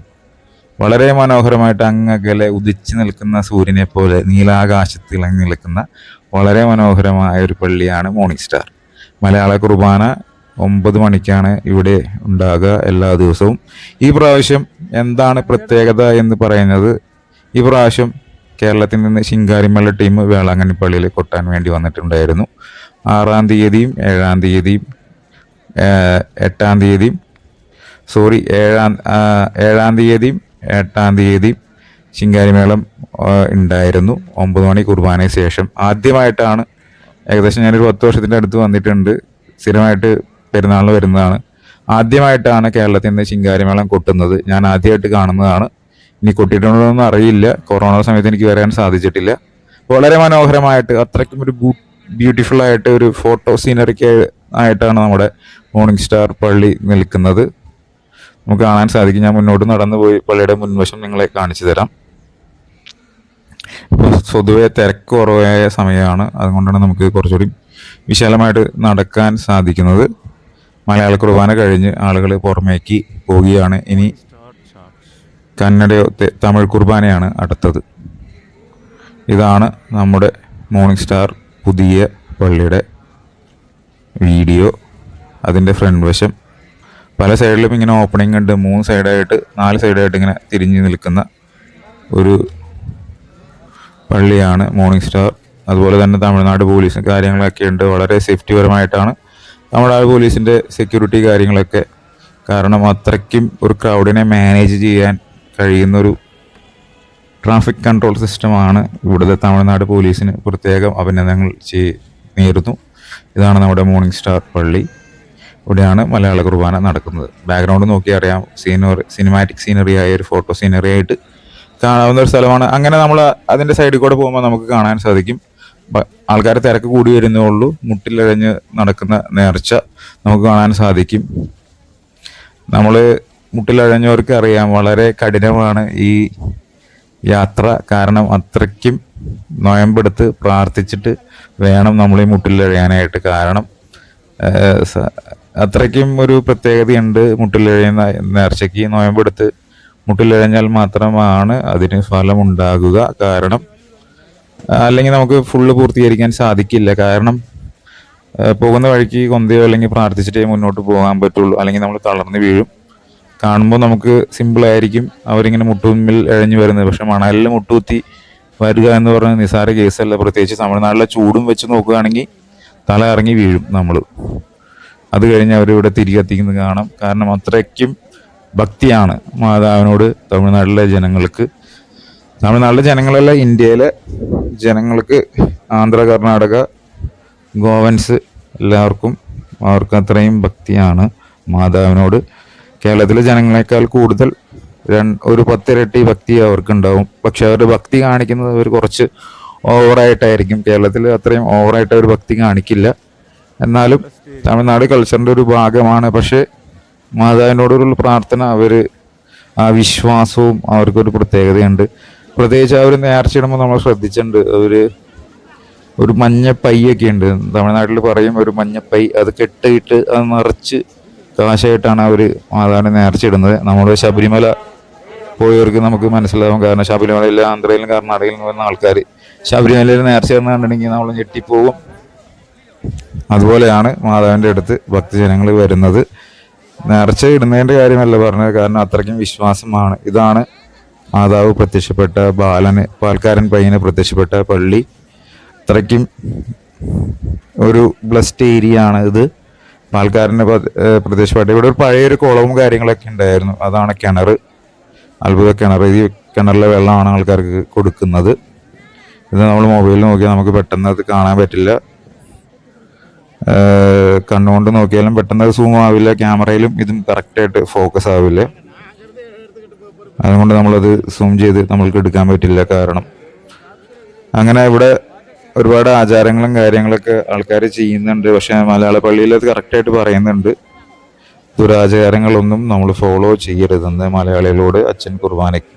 [SPEAKER 1] വളരെ മനോഹരമായിട്ട് അങ്ങകലെ ഉദിച്ചു നിൽക്കുന്ന സൂര്യനെ പോലെ നീലാകാശത്തിൽ തിളങ്ങി നിൽക്കുന്ന വളരെ മനോഹരമായ ഒരു പള്ളിയാണ് മോർണിംഗ് സ്റ്റാർ. മലയാള കുർബാന 9 മണിക്കാണ് ഇവിടെ ഉണ്ടാകുക എല്ലാ ദിവസവും. ഈ പ്രാവശ്യം എന്താണ് പ്രത്യേകത എന്ന് പറയുന്നത്, ഈ പ്രാവശ്യം കേരളത്തിൽ നിന്ന് ശിങ്കാരിമല ടീം വേളാങ്കണ്ണി പള്ളിയിൽ കൊട്ടാൻ വേണ്ടി വന്നിട്ടുണ്ടായിരുന്നു. 6-ാം തീയതിയും 7-ാം തീയതിയും 8-ാം തീയതിയും 7-ാം തീയതിയും 8-ാം തീയതിയും ശിങ്കാരിമേളം ഉണ്ടായിരുന്നു. 9 മണി കുർബാനയ്ക്ക് ശേഷം ആദ്യമായിട്ടാണ്, ഏകദേശം ഞാനൊരു 10 വർഷത്തിൻ്റെ അടുത്ത് വന്നിട്ടുണ്ട്, സ്ഥിരമായിട്ട് പെരുന്നാളിന് വരുന്നതാണ്. ആദ്യമായിട്ടാണ് കേരളത്തിൽ നിന്ന് ശിങ്കാരിമേളം കൊട്ടുന്നത്. ഞാൻ ആദ്യമായിട്ട് കാണുന്നതാണ്. ഇനി കൊട്ടിയിട്ടുണ്ടോയെന്ന് അറിയില്ല. കൊറോണ സമയത്ത് എനിക്ക് വരാൻ സാധിച്ചിട്ടില്ല. വളരെ മനോഹരമായിട്ട് അത്രയ്ക്കും ഒരു ബ്യൂട്ടിഫുൾ ആയിട്ട് ഒരു ഫോട്ടോ സീനറിക്ക് ആയിട്ടാണ് നമ്മുടെ മോർണിംഗ് സ്റ്റാർ പള്ളി നിൽക്കുന്നത്. നമുക്ക് കാണാൻ സാധിക്കും. ഞാൻ മുന്നോട്ട് നടന്നു പോയി പള്ളിയുടെ മുൻവശം നിങ്ങളെ കാണിച്ചു തരാം. ഇപ്പോൾ പൊതുവെ തിരക്ക് കുറവായ സമയമാണ്, അതുകൊണ്ടാണ് നമുക്ക് കുറച്ചുകൂടി വിശാലമായിട്ട് നടക്കാൻ സാധിക്കുന്നത്. മലയാള കുർബാന കഴിഞ്ഞ് ആളുകൾ പുറമേക്ക് പോവുകയാണ്. ഇനി കന്നഡയോ തമിഴ് കുർബാനയാണ് അടുത്തത്. ഇതാണ് നമ്മുടെ മോർണിംഗ് സ്റ്റാർ പുതിയ പള്ളിയുടെ വീഡിയോ. അതിൻ്റെ ഫ്രണ്ട് വശം പല സൈഡിലും ഇങ്ങനെ ഓപ്പണിംഗ് ഉണ്ട്. 3 സൈഡായിട്ട് 4 സൈഡായിട്ട് ഇങ്ങനെ തിരിഞ്ഞു നിൽക്കുന്ന ഒരു പള്ളിയാണ് മോർണിംഗ് സ്റ്റാർ. അതുപോലെ തന്നെ തമിഴ്നാട് പോലീസും കാര്യങ്ങളൊക്കെ ഉണ്ട്. വളരെ സേഫ്റ്റി പരമായിട്ടാണ് തമിഴ്നാട് പോലീസിൻ്റെ സെക്യൂരിറ്റി കാര്യങ്ങളൊക്കെ. കാരണം അത്രയ്ക്കും ഒരു ക്രൗഡിനെ മാനേജ് ചെയ്യാൻ കഴിയുന്നൊരു ട്രാഫിക് കൺട്രോൾ സിസ്റ്റമാണ് ഇവിടുത്തെ തമിഴ്നാട് പോലീസിന്. പ്രത്യേകം അഭിനന്ദനങ്ങൾ നേരുന്നു. ഇതാണ് നമ്മുടെ മോർണിംഗ് സ്റ്റാർ പള്ളി. ഇവിടെയാണ് മലയാള കുർബാന നടക്കുന്നത്. ബാക്ക്ഗ്രൗണ്ട് നോക്കി അറിയാം, സിനിമാറ്റിക് സീനറി ആയ ഒരു ഫോട്ടോ സീനറി ആയിട്ട് കാണാവുന്ന ഒരു സ്ഥലമാണ്. അങ്ങനെ നമ്മൾ അതിൻ്റെ സൈഡിൽ കൂടെ പോകുമ്പോൾ നമുക്ക് കാണാൻ സാധിക്കും ആൾക്കാർ തിരക്ക് കൂടി വരുന്നേ ഉള്ളൂ. മുട്ടിലഴഞ്ഞ് നടക്കുന്ന നേർച്ച നമുക്ക് കാണാൻ സാധിക്കും. നമ്മൾ മുട്ടിലഴഞ്ഞവർക്ക് അറിയാം വളരെ കഠിനമാണ് ഈ യാത്ര. കാരണം അത്രയ്ക്കും നൊയമ്പെടുത്ത് പ്രാർത്ഥിച്ചിട്ട് വേണം നമ്മൾ ഈ മുട്ടിലഴയാനായിട്ട്. കാരണം അത്രയ്ക്കും ഒരു പ്രത്യേകതയുണ്ട് മുട്ടിലഴയുന്ന നേർച്ചയ്ക്ക്. നൊയമ്പെടുത്ത് മുട്ടിലഴഞ്ഞാൽ മാത്രമാണ് അതിന് ഫലമുണ്ടാകുക. കാരണം അല്ലെങ്കിൽ നമുക്ക് ഫുള്ള് പൂർത്തീകരിക്കാൻ സാധിക്കില്ല. കാരണം പോകുന്ന വഴിക്ക് കൊന്തയോ അല്ലെങ്കിൽ പ്രാർത്ഥിച്ചിട്ടേ മുന്നോട്ട് പോകാൻ പറ്റുള്ളൂ. അല്ലെങ്കിൽ നമ്മൾ തളർന്ന് വീഴും. കാണുമ്പോൾ നമുക്ക് സിമ്പിളായിരിക്കും അവരിങ്ങനെ മുട്ടുമ്പിൽ ഇഴഞ്ഞു വരുന്നത്. പക്ഷെ മണലിൽ മുട്ടുകുത്തി വരിക എന്ന് പറഞ്ഞാൽ നിസ്സാര കേസല്ല. പ്രത്യേകിച്ച് തമിഴ്നാട്ടിലെ ചൂടും വെച്ച് നോക്കുകയാണെങ്കിൽ തല ഇറങ്ങി വീഴും നമ്മൾ. അത് കഴിഞ്ഞ് അവരിവിടെ തിരികെ എത്തിക്കുന്നത് കാണാം. കാരണം അത്രയ്ക്കും ഭക്തിയാണ് മാതാവിനോട് തമിഴ്നാട്ടിലെ ജനങ്ങൾക്ക്. തമിഴ്നാട്ടിലെ ജനങ്ങളല്ല, ഇന്ത്യയിലെ ജനങ്ങൾക്ക്, ആന്ധ്ര, കർണാടക, ഗോവൻസ് എല്ലാവർക്കും അവർക്ക് അത്രയും ഭക്തിയാണ് മാതാവിനോട്. കേരളത്തിലെ ജനങ്ങളെക്കാൾ കൂടുതൽ ഒരു 10 ഇരട്ടി ഭക്തി അവർക്കുണ്ടാവും. പക്ഷെ അവർ ഭക്തി കാണിക്കുന്നത് അവർ കുറച്ച് ഓവറായിട്ടായിരിക്കും. കേരളത്തിൽ അത്രയും ഓവറായിട്ട് അവർ ഭക്തി കാണിക്കില്ല. എന്നാലും തമിഴ്നാട് കൾച്ചറിൻ്റെ ഒരു ഭാഗമാണ്. പക്ഷേ മാതാവിനോടുള്ള പ്രാർത്ഥന, ആ വിശ്വാസവും അവർക്കൊരു പ്രത്യേകതയുണ്ട്. പ്രത്യേകിച്ച് അവർ നേർച്ചയിടുമ്പോൾ നമ്മൾ ശ്രദ്ധിച്ചിട്ടുണ്ട്, ഒരു മഞ്ഞ പൈയൊക്കെ ഉണ്ട്. തമിഴ്നാട്ടിൽ പറയും ഒരു മഞ്ഞപ്പൈ. അത് കെട്ടിയിട്ട് അത് നിറച്ച് കാശായിട്ടാണ് അവർ മാതാവിനെ നേർച്ചയിടുന്നത്. നമ്മൾ ശബരിമല പോയവർക്ക് നമുക്ക് മനസ്സിലാവും. കാരണം ശബരിമലയിൽ ആന്ധ്രയിലും കർണാടകയിലും നിന്ന് വരുന്ന ആൾക്കാർ ശബരിമലയിൽ നേർച്ചയിടുന്ന കണ്ടിട്ടുണ്ടെങ്കിൽ നമ്മൾ ഞെട്ടിപ്പോവും. അതുപോലെയാണ് മാതാവിൻ്റെ അടുത്ത് ഭക്തജനങ്ങൾ വരുന്നത്. നേർച്ച ഇടുന്നതിൻ്റെ കാര്യമല്ല പറഞ്ഞത്, കാരണം അത്രയ്ക്കും വിശ്വാസമാണ്. ഇതാണ് മാതാവ് പ്രത്യക്ഷപ്പെട്ട പാൽക്കാരൻ പയ്യന് പ്രത്യക്ഷപ്പെട്ട പള്ളി. അത്രയ്ക്കും ഒരു ബ്ലസ്ഡ് ഏരിയ ആണ് ഇത്. പാൽക്കാരൻ്റെ പ്രത്യക്ഷപ്പെട്ട ഇവിടെ ഒരു പഴയൊരു കുളവും കാര്യങ്ങളൊക്കെ ഉണ്ടായിരുന്നു. അതാണ് കിണർ. അത്ഭുത കിണർ, ഈ കിണറിലെ വെള്ളമാണ് ആൾക്കാർക്ക് കൊടുക്കുന്നത്. ഇത് നമ്മൾ മൊബൈലിൽ നോക്കിയാൽ നമുക്ക് പെട്ടെന്ന് അത് കാണാൻ പറ്റില്ല, കണ്ണുകൊണ്ട് നോക്കിയാലും പെട്ടെന്ന് അത് സൂം ആവില്ല, ക്യാമറയിലും ഇതും കറക്റ്റായിട്ട് ഫോക്കസ് ആവില്ല. അതുകൊണ്ട് നമ്മളത് സൂം ചെയ്ത് നമ്മൾക്ക് എടുക്കാൻ പറ്റില്ല. കാരണം അങ്ങനെ ഇവിടെ ഒരുപാട് ആചാരങ്ങളും കാര്യങ്ങളൊക്കെ ആൾക്കാർ ചെയ്യുന്നുണ്ട്. പക്ഷെ മലയാള പള്ളിയിൽ അത് കറക്റ്റായിട്ട് പറയുന്നുണ്ട്, ദുരാചാരങ്ങളൊന്നും നമ്മൾ ഫോളോ ചെയ്യരുതെന്ന് മലയാളികളോട് അച്ഛൻ കുർബാനയ്ക്ക്.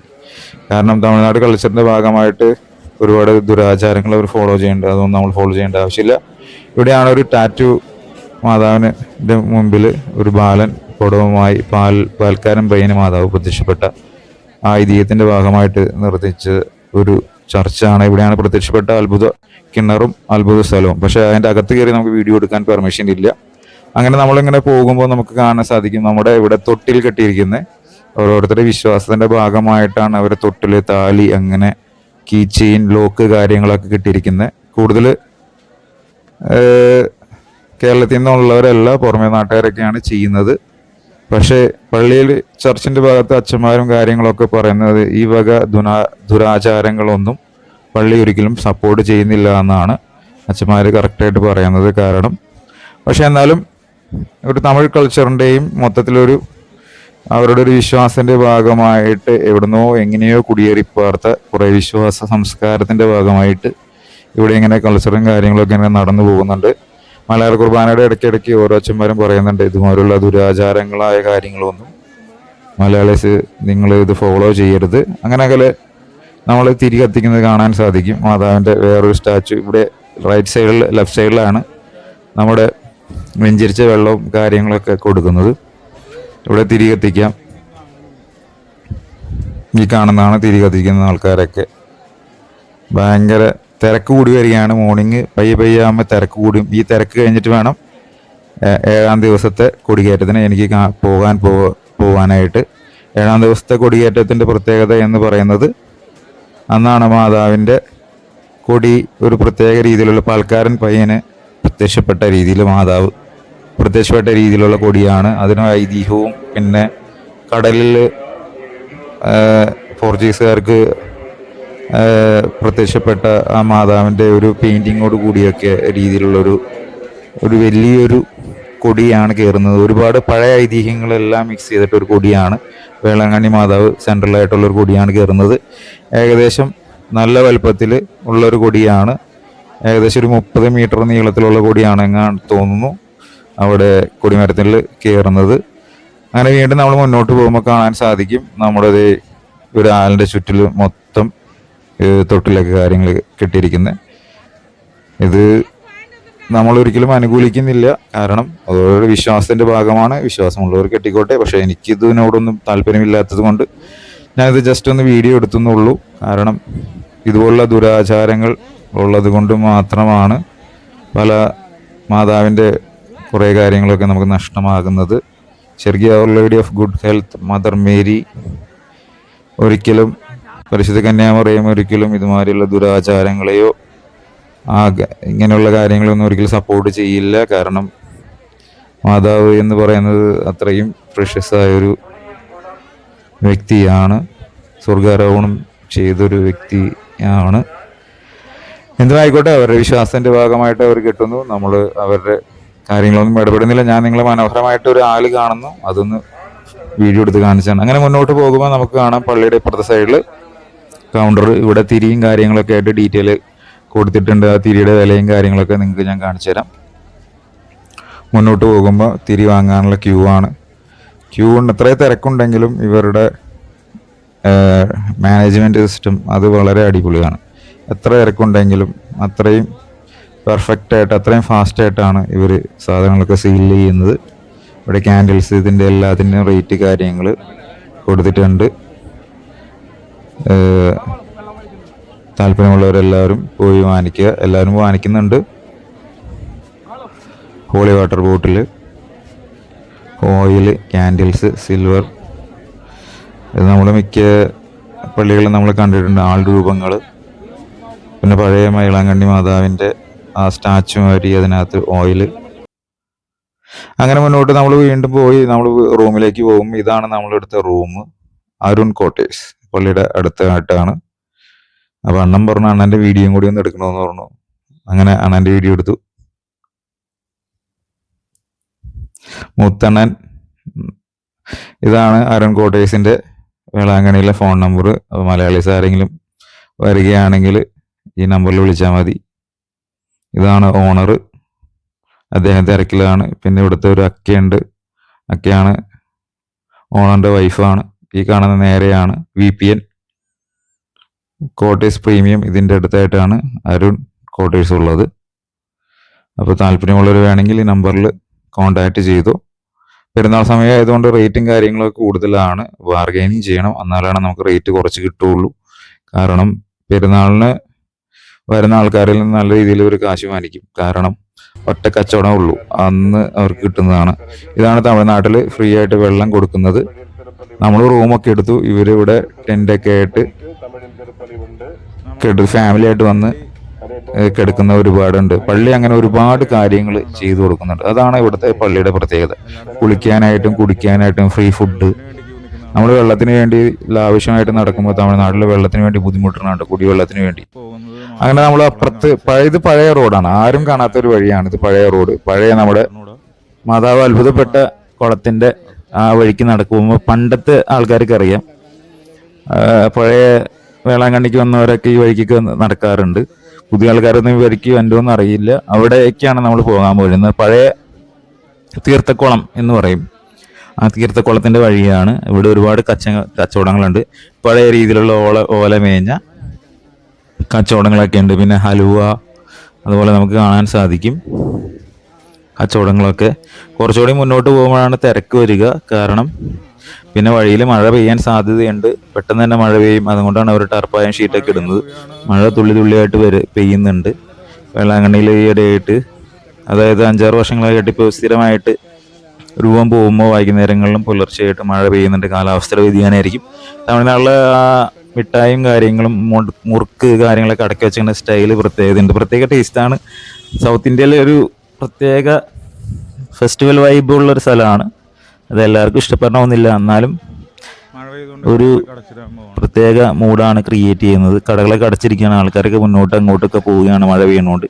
[SPEAKER 1] കാരണം തമിഴ്നാട് കൾച്ചറിൻ്റെ ഭാഗമായിട്ട് ഒരുപാട് ദുരാചാരങ്ങൾ അവർ ഫോളോ ചെയ്യുന്നുണ്ട്. അതൊന്നും നമ്മൾ ഫോളോ ചെയ്യേണ്ട ആവശ്യമില്ല. ഇവിടെയാണ് ഒരു ടാറ്റു മാതാവിൻ്റെ മുമ്പിൽ ഒരു ബാലൻ കുടവുമായി പാൽക്കാരൻ പയ്യന് മാതാവ് പ്രത്യക്ഷപ്പെട്ട ആ ഐതിഹ്യത്തിൻ്റെ ഭാഗമായിട്ട് നിർദ്ദിച്ച ഒരു ചർച്ചാണ്. ഇവിടെയാണ് പ്രത്യക്ഷപ്പെട്ട അത്ഭുത കിണറും അത്ഭുത സ്ഥലവും. പക്ഷേ അതിൻ്റെ അകത്ത് കയറി നമുക്ക് വീഡിയോ എടുക്കാൻ പെർമിഷൻ ഇല്ല. അങ്ങനെ നമ്മളിങ്ങനെ പോകുമ്പോൾ നമുക്ക് കാണാൻ സാധിക്കും, നമ്മുടെ ഇവിടെ തൊട്ടിൽ കെട്ടിയിരിക്കുന്ന ഓരോരുത്തരുടെ വിശ്വാസത്തിൻ്റെ ഭാഗമായിട്ടാണ് അവരെ തൊട്ടിൽ, താലി, അങ്ങനെ കീ ചെയിൻ, ലോക്ക് കാര്യങ്ങളൊക്കെ കെട്ടിയിരിക്കുന്നത്. കൂടുതൽ കേരളത്തിൽ നിന്നുള്ളവരല്ല, പുറമേ നാട്ടുകാരൊക്കെയാണ് ചെയ്യുന്നത്. പക്ഷേ പള്ളിയിൽ ചർച്ചിൻ്റെ ഭാഗത്ത് അച്ഛന്മാരും കാര്യങ്ങളൊക്കെ പറയുന്നത് ഈ വക ദുരാചാരങ്ങളൊന്നും പള്ളി ഒരിക്കലും സപ്പോർട്ട് ചെയ്യുന്നില്ല എന്നാണ് അച്ഛന്മാർ കറക്റ്റായിട്ട് പറയുന്നത്. കാരണം പക്ഷെ എന്നാലും ഒരു തമിഴ് കൾച്ചറിൻ്റെയും മൊത്തത്തിലൊരു അവരുടെ ഒരു വിശ്വാസത്തിൻ്റെ ഭാഗമായിട്ട് എവിടുന്നോ എങ്ങനെയോ കുടിയേറിപ്പാർത്ത കുറേ വിശ്വാസ സംസ്കാരത്തിൻ്റെ ഭാഗമായിട്ട് ഇവിടെ ഇങ്ങനെ കൾച്ചറും കാര്യങ്ങളൊക്കെ ഇങ്ങനെ നടന്നു പോകുന്നുണ്ട്. മലയാള കുർബാനയുടെ ഇടയ്ക്കിടയ്ക്ക് ഓരോ അച്ഛന്മാരും പറയുന്നുണ്ട്, ഇതുപോലുള്ള ദുരാചാരങ്ങളായ കാര്യങ്ങളൊന്നും മലയാളീസ് നിങ്ങൾ ഇത് ഫോളോ ചെയ്യരുത്. അങ്ങനെയൊക്കെ നമ്മൾ തിരി കത്തിക്കുന്നത് കാണാൻ സാധിക്കും. മാതാവിൻ്റെ വേറൊരു സ്റ്റാച്ചു ഇവിടെ റൈറ്റ് സൈഡിൽ, ലെഫ്റ്റ് സൈഡിലാണ് നമ്മുടെ വെഞ്ചരിച്ച വെള്ളവും കാര്യങ്ങളൊക്കെ കൊടുക്കുന്നത്. ഇവിടെ തിരി കത്തിക്കാം. ഈ കാണുന്നതാണ് തിരി കത്തിക്കുന്ന ആൾക്കാരൊക്കെ. ഭയങ്കര തിരക്ക് കൂടി വരികയാണ്. മോർണിംഗ് പയ്യെ ആകുമ്പോൾ തിരക്ക് കൂടും. ഈ തിരക്ക് കഴിഞ്ഞിട്ട് വേണം 7-ാം ദിവസത്തെ കൊടികയറ്റത്തിന് എനിക്ക് പോകാനായിട്ട്. 7-ാം ദിവസത്തെ കൊടികയറ്റത്തിൻ്റെ പ്രത്യേകത എന്ന് പറയുന്നത്, അന്നാണ് മാതാവിൻ്റെ കൊടി ഒരു പ്രത്യേക രീതിയിലുള്ള പാൽക്കാരൻ പയ്യന് പ്രത്യക്ഷപ്പെട്ട രീതിയിൽ മാതാവ് പ്രത്യക്ഷപ്പെട്ട രീതിയിലുള്ള കൊടിയാണ്. അതിന് ഐതിഹ്യവും പിന്നെ കടലിൽ പോർച്ചുഗീസുകാർക്ക് പ്രത്യക്ഷപ്പെട്ട ആ മാതാവിൻ്റെ ഒരു പെയിൻറ്റിങ്ങോട് കൂടിയൊക്കെ രീതിയിലുള്ളൊരു വലിയൊരു കൊടിയാണ് കയറുന്നത്. ഒരുപാട് പഴയ ഐതിഹ്യങ്ങളെല്ലാം മിക്സ് ചെയ്തിട്ടൊരു കൊടിയാണ്. വേളാങ്കണ്ണി മാതാവ് സെൻട്രലായിട്ടുള്ളൊരു കൊടിയാണ് കയറുന്നത്. ഏകദേശം നല്ല വലുപ്പത്തിൽ ഉള്ളൊരു കൊടിയാണ്. ഏകദേശം ഒരു 30 മീറ്റർ നീളത്തിലുള്ള കൊടിയാണ് എങ്ങാൻ തോന്നുന്നു അവിടെ കൊടിമരത്തിൽ കയറുന്നത്. അങ്ങനെ വീണ്ടും നമ്മൾ മുന്നോട്ട് പോകുമ്പോൾ കാണാൻ സാധിക്കും, നമ്മുടെ ഒരു ആലിൻ്റെ ചുറ്റിൽ മൊത്തം തൊട്ടിലൊക്കെ കാര്യങ്ങൾ കെട്ടിയിരിക്കുന്നത്. ഇത് നമ്മളൊരിക്കലും അനുകൂലിക്കുന്നില്ല. കാരണം അതൊരു വിശ്വാസത്തിൻ്റെ ഭാഗമാണ്. വിശ്വാസമുള്ളവർ കെട്ടിക്കോട്ടെ. പക്ഷേ എനിക്കിതിനോടൊന്നും താല്പര്യമില്ലാത്തത് കൊണ്ട് ഞാനിത് ജസ്റ്റ് ഒന്ന് വീഡിയോ എടുത്തുന്നുള്ളൂ. കാരണം ഇതുപോലുള്ള ദുരാചാരങ്ങൾ ഉള്ളത് കൊണ്ട് മാത്രമാണ് പല മാതാവിൻ്റെ കുറേ കാര്യങ്ങളൊക്കെ നമുക്ക് നഷ്ടമാകുന്നത്. ചെറിയ our lady of good health mother Mary ഒരിക്കലും, പരിശുദ്ധ കന്യാമറിയം ഒരിക്കലും ഇതുമാതിരിയുള്ള ദുരാചാരങ്ങളെയോ ഇങ്ങനെയുള്ള കാര്യങ്ങളൊന്നും ഒരിക്കലും സപ്പോർട്ട് ചെയ്യില്ല. കാരണം മാതാവ് എന്ന് പറയുന്നത് അത്രയും പ്രഷ്യസ് ആയൊരു വ്യക്തിയാണ്. സ്വർഗാരോഹണം ചെയ്തൊരു വ്യക്തിയാണ്. എന്തുമായിക്കോട്ടെ, അവരുടെ വിശ്വാസത്തിൻ്റെ ഭാഗമായിട്ട് അവർ കിട്ടുന്നു. നമ്മൾ അവരുടെ കാര്യങ്ങളൊന്നും ഇടപെടുന്നില്ല. ഞാൻ നിങ്ങളെ മനോഹരമായിട്ട് ഒരു ആല് കാണുന്നു, അതൊന്ന് വീഡിയോ എടുത്ത് കാണിച്ചാണ്. അങ്ങനെ മുന്നോട്ട് പോകുമ്പോൾ നമുക്ക് കാണാം പള്ളിയുടെ ഇപ്പുറത്തെ സൈഡിൽ കൗണ്ടർ. ഇവിടെ തിരിയും കാര്യങ്ങളൊക്കെ ആയിട്ട് ഡീറ്റെയിൽ കൊടുത്തിട്ടുണ്ട്. ആ തിരിയുടെ വിലയും കാര്യങ്ങളൊക്കെ നിങ്ങൾക്ക് ഞാൻ കാണിച്ചു തരാം. മുന്നോട്ട് പോകുമ്പോൾ തിരി വാങ്ങാനുള്ള ക്യൂ ആണ്. ക്യൂ ഉണ്ട്. എത്രയും തിരക്കുണ്ടെങ്കിലും ഇവരുടെ മാനേജ്മെൻറ്റ് സിസ്റ്റം അത് വളരെ അടിപൊളിയാണ്. എത്ര തിരക്കുണ്ടെങ്കിലും അത്രയും പെർഫെക്റ്റായിട്ട്, അത്രയും ഫാസ്റ്റായിട്ടാണ് ഇവർ സാധനങ്ങളൊക്കെ സെയിൽ ചെയ്യുന്നത്. ഇവിടെ ക്യാൻഡിൽസ്, ഇതിൻ്റെ എല്ലാത്തിൻ്റെയും റേറ്റ് കാര്യങ്ങൾ കൊടുത്തിട്ടുണ്ട്. താല്പര്യമുള്ളവരെല്ലാവരും പോയി വാങ്ങിക്കുക. എല്ലാവരും വാങ്ങിക്കുന്നുണ്ട്. Holy water bottle, oil, candles, silver. ഇത് നമ്മൾ മിക്ക പള്ളികളിൽ നമ്മൾ കണ്ടിട്ടുണ്ട്. ആൾ രൂപങ്ങൾ, പിന്നെ പഴയ വേളാങ്കണ്ണി മാതാവിൻ്റെ ആ സ്റ്റാച്ചു മാതിരി അതിനകത്ത് ഓയിൽ. അങ്ങനെ മുന്നോട്ട് നമ്മൾ വീണ്ടും പോയി നമ്മൾ റൂമിലേക്ക് പോകും. ഇതാണ് നമ്മളെടുത്ത റൂം. അരുൺ കോട്ടേഴ്സ് പള്ളിയുടെ അടുത്തായിട്ടാണ്. അപ്പോൾ അണ്ണൻ പറഞ്ഞു അണ്ണൻ്റെ വീഡിയോയും കൂടി ഒന്ന് എടുക്കണമെന്ന് പറഞ്ഞു. അങ്ങനെ അണ്ണൻ്റെ വീഡിയോ എടുത്തു. മുത്തണ്ണൻ, ഇതാണ് അരുൺ കോട്ടേഴ്സിൻ്റെ വേളാങ്കണ്ണിയിലെ ഫോൺ നമ്പർ. മലയാളീസ് ആരെങ്കിലും വരികയാണെങ്കിൽ ഈ നമ്പറിൽ വിളിച്ചാൽ മതി. ഇതാണ് ഓണർ, അദ്ദേഹം തിരക്കിലാണ്. പിന്നെ ഇവിടുത്തെ ഒരു അക്കയുണ്ട്, അക്കയാണ് ഓണറിൻ്റെ വൈഫാണ്. ഈ കാണുന്ന നേരെയാണ് VPN കോട്ടേഴ്സ് പ്രീമിയം. ഇതിൻ്റെ അടുത്തായിട്ടാണ് അരുൺ കോട്ടേഴ്സ് ഉള്ളത്. അപ്പോൾ താല്പര്യമുള്ളവർ വേണമെങ്കിൽ ഈ നമ്പറിൽ കോണ്ടാക്ട് ചെയ്തു. പെരുന്നാൾ സമയം ആയതുകൊണ്ട് റേറ്റും കാര്യങ്ങളൊക്കെ കൂടുതലാണ്. ബാർഗൈനിങ് ചെയ്യണം, എന്നാലാണ് നമുക്ക് റേറ്റ് കുറച്ച് കിട്ടുകയുള്ളൂ. കാരണം പെരുന്നാളിന് വരുന്ന ആൾക്കാരിൽ നിന്ന് നല്ല രീതിയിൽ ഒരു കാശ് വാങ്ങിക്കും. കാരണം ഒറ്റ കച്ചവടം ഉള്ളൂ, അന്ന് അവർക്ക് കിട്ടുന്നതാണ്. ഇതാണ് തമിഴ്നാട്ടിൽ ഫ്രീ ആയിട്ട് വെള്ളം കൊടുക്കുന്നത്. നമ്മൾ റൂമൊക്കെ എടുത്തു. ഇവരിവിടെ ടെൻ്റൊക്കെ ആയിട്ട് ഫാമിലി ആയിട്ട് വന്ന് കിടക്കുന്ന ഒരുപാടുണ്ട്. പള്ളി അങ്ങനെ ഒരുപാട് കാര്യങ്ങൾ ചെയ്തു കൊടുക്കുന്നുണ്ട്. അതാണ് ഇവിടുത്തെ പള്ളിയുടെ പ്രത്യേകത. കുളിക്കാനായിട്ടും കുടിക്കാനായിട്ടും ഫ്രീ ഫുഡ്. നമ്മൾ വെള്ളത്തിന് വേണ്ടി ആവശ്യമായിട്ട് നടക്കുമ്പോൾ തമിഴ്നാട്ടിൽ വെള്ളത്തിന് വേണ്ടി ബുദ്ധിമുട്ടുന്നുണ്ട്, കുടിവെള്ളത്തിന് വേണ്ടി. അങ്ങനെ നമ്മൾ അപ്പുറത്ത് ഇത് പഴയ റോഡാണ്, ആരും കാണാത്തൊരു വഴിയാണ് ഇത്. പഴയ റോഡ്, പഴയ നമ്മുടെ മാതാവ് അത്ഭുതപ്പെട്ട കുളത്തിൻ്റെ ആ വഴിക്ക് നടക്കുമ്പോൾ പണ്ടത്തെ ആൾക്കാർക്ക് അറിയാം. പഴയ വേളാങ്കണ്ണിക്ക് വന്നവരൊക്കെ ഈ വഴിക്കൊക്കെ നടക്കാറുണ്ട്. പുതിയ ആൾക്കാരൊന്നും ഈ വഴിക്ക് വന്നുവെന്ന് അറിയില്ല. അവിടേക്കാണ് നമ്മൾ പോകാൻ പോകുന്നത്. പഴയ തീർത്ഥക്കുളം എന്ന് പറയും. ആ തീർത്ഥക്കുളത്തിൻ്റെ വഴിയാണ്. ഇവിടെ ഒരുപാട് കച്ചവടങ്ങളുണ്ട്. പഴയ രീതിയിലുള്ള ഓല മേഞ്ഞ കച്ചവടങ്ങളൊക്കെ ഉണ്ട്. പിന്നെ ഹലുവ അതുപോലെ നമുക്ക് കാണാൻ സാധിക്കും കച്ചവടങ്ങളൊക്കെ. കുറച്ചുകൂടി മുന്നോട്ട് പോകുമ്പോഴാണ് തിരക്ക് വരിക. കാരണം പിന്നെ വഴിയിൽ മഴ പെയ്യാൻ സാധ്യതയുണ്ട്. പെട്ടെന്ന് തന്നെ മഴ പെയ്യും. അതുകൊണ്ടാണ് അവർ ടർപ്പായം ഷീറ്റൊക്കെ ഇടുന്നത്. മഴ തുള്ളി തുള്ളിയായിട്ട് പെയ്യുന്നുണ്ട് വേളാങ്കണ്ണിയിൽ ഈയിടെയായിട്ട്. അതായത് 5-6 വർഷങ്ങളായിട്ട് ഇപ്പോൾ സ്ഥിരമായിട്ട് രൂപം പോകുമ്പോൾ വൈകുന്നേരങ്ങളിലും പുലർച്ചെയായിട്ട് മഴ പെയ്യുന്നുണ്ട്. കാലാവസ്ഥയുടെ വ്യതിയാനമായിരിക്കും. തമിഴ്നാട്ടിലെ ആ മിഠായും കാര്യങ്ങളും മുറുക്ക് കാര്യങ്ങളൊക്കെ അടക്കി വെച്ചിങ്ങനെ സ്റ്റൈല് പ്രത്യേകതയുണ്ട്. പ്രത്യേക ടേസ്റ്റാണ്. സൗത്ത് ഇന്ത്യയിലെ ഒരു പ്രത്യേക ഫെസ്റ്റിവൽ വൈബ് ഉള്ളൊരു സ്ഥലമാണ്. അതെല്ലാവർക്കും ഇഷ്ടപ്പെടണമെന്നില്ല, എന്നാലും ഒരു പ്രത്യേക മൂഡാണ് ക്രിയേറ്റ് ചെയ്യുന്നത്. കടകളൊക്കെ അടച്ചിരിക്കുകയാണ്, ആൾക്കാരൊക്കെ മുന്നോട്ട് അങ്ങോട്ടൊക്കെ പോവുകയാണ് മഴ പെയ്യുന്നതുകൊണ്ട്.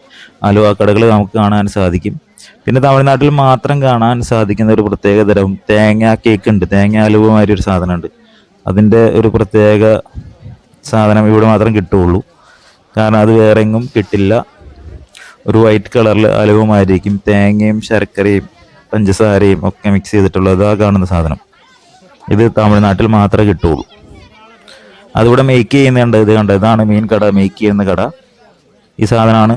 [SPEAKER 1] അലുവ കടകൾ നമുക്ക് കാണാൻ സാധിക്കും. പിന്നെ തമിഴ്നാട്ടിൽ മാത്രം കാണാൻ സാധിക്കുന്ന ഒരു പ്രത്യേക തരം തേങ്ങ കേക്ക് ഉണ്ട്. തേങ്ങ അലുവമാതിരി ഒരു സാധനമുണ്ട്. അതിൻ്റെ ഒരു പ്രത്യേക സാധനം ഇവിടെ മാത്രം കിട്ടുകയുള്ളൂ. കാരണം അത് വേറെ എങ്ങും കിട്ടില്ല. ഒരു വൈറ്റ് കളറിൽ അലുവമായിരിക്കും. തേങ്ങയും ശർക്കരയും പഞ്ചസാരയും ഒക്കെ മിക്സ് ചെയ്തിട്ടുള്ളത് ആ കാണുന്ന സാധനം. ഇത് തമിഴ്നാട്ടിൽ മാത്രമേ കിട്ടുകയുള്ളൂ. അതിവിടെ മേക്ക് ചെയ്യുന്നുണ്ട്. ഇത് കണ്ട, ഇതാണ് മെയിൻ കട, മേക്ക് ചെയ്യുന്ന കട. ഈ സാധനമാണ്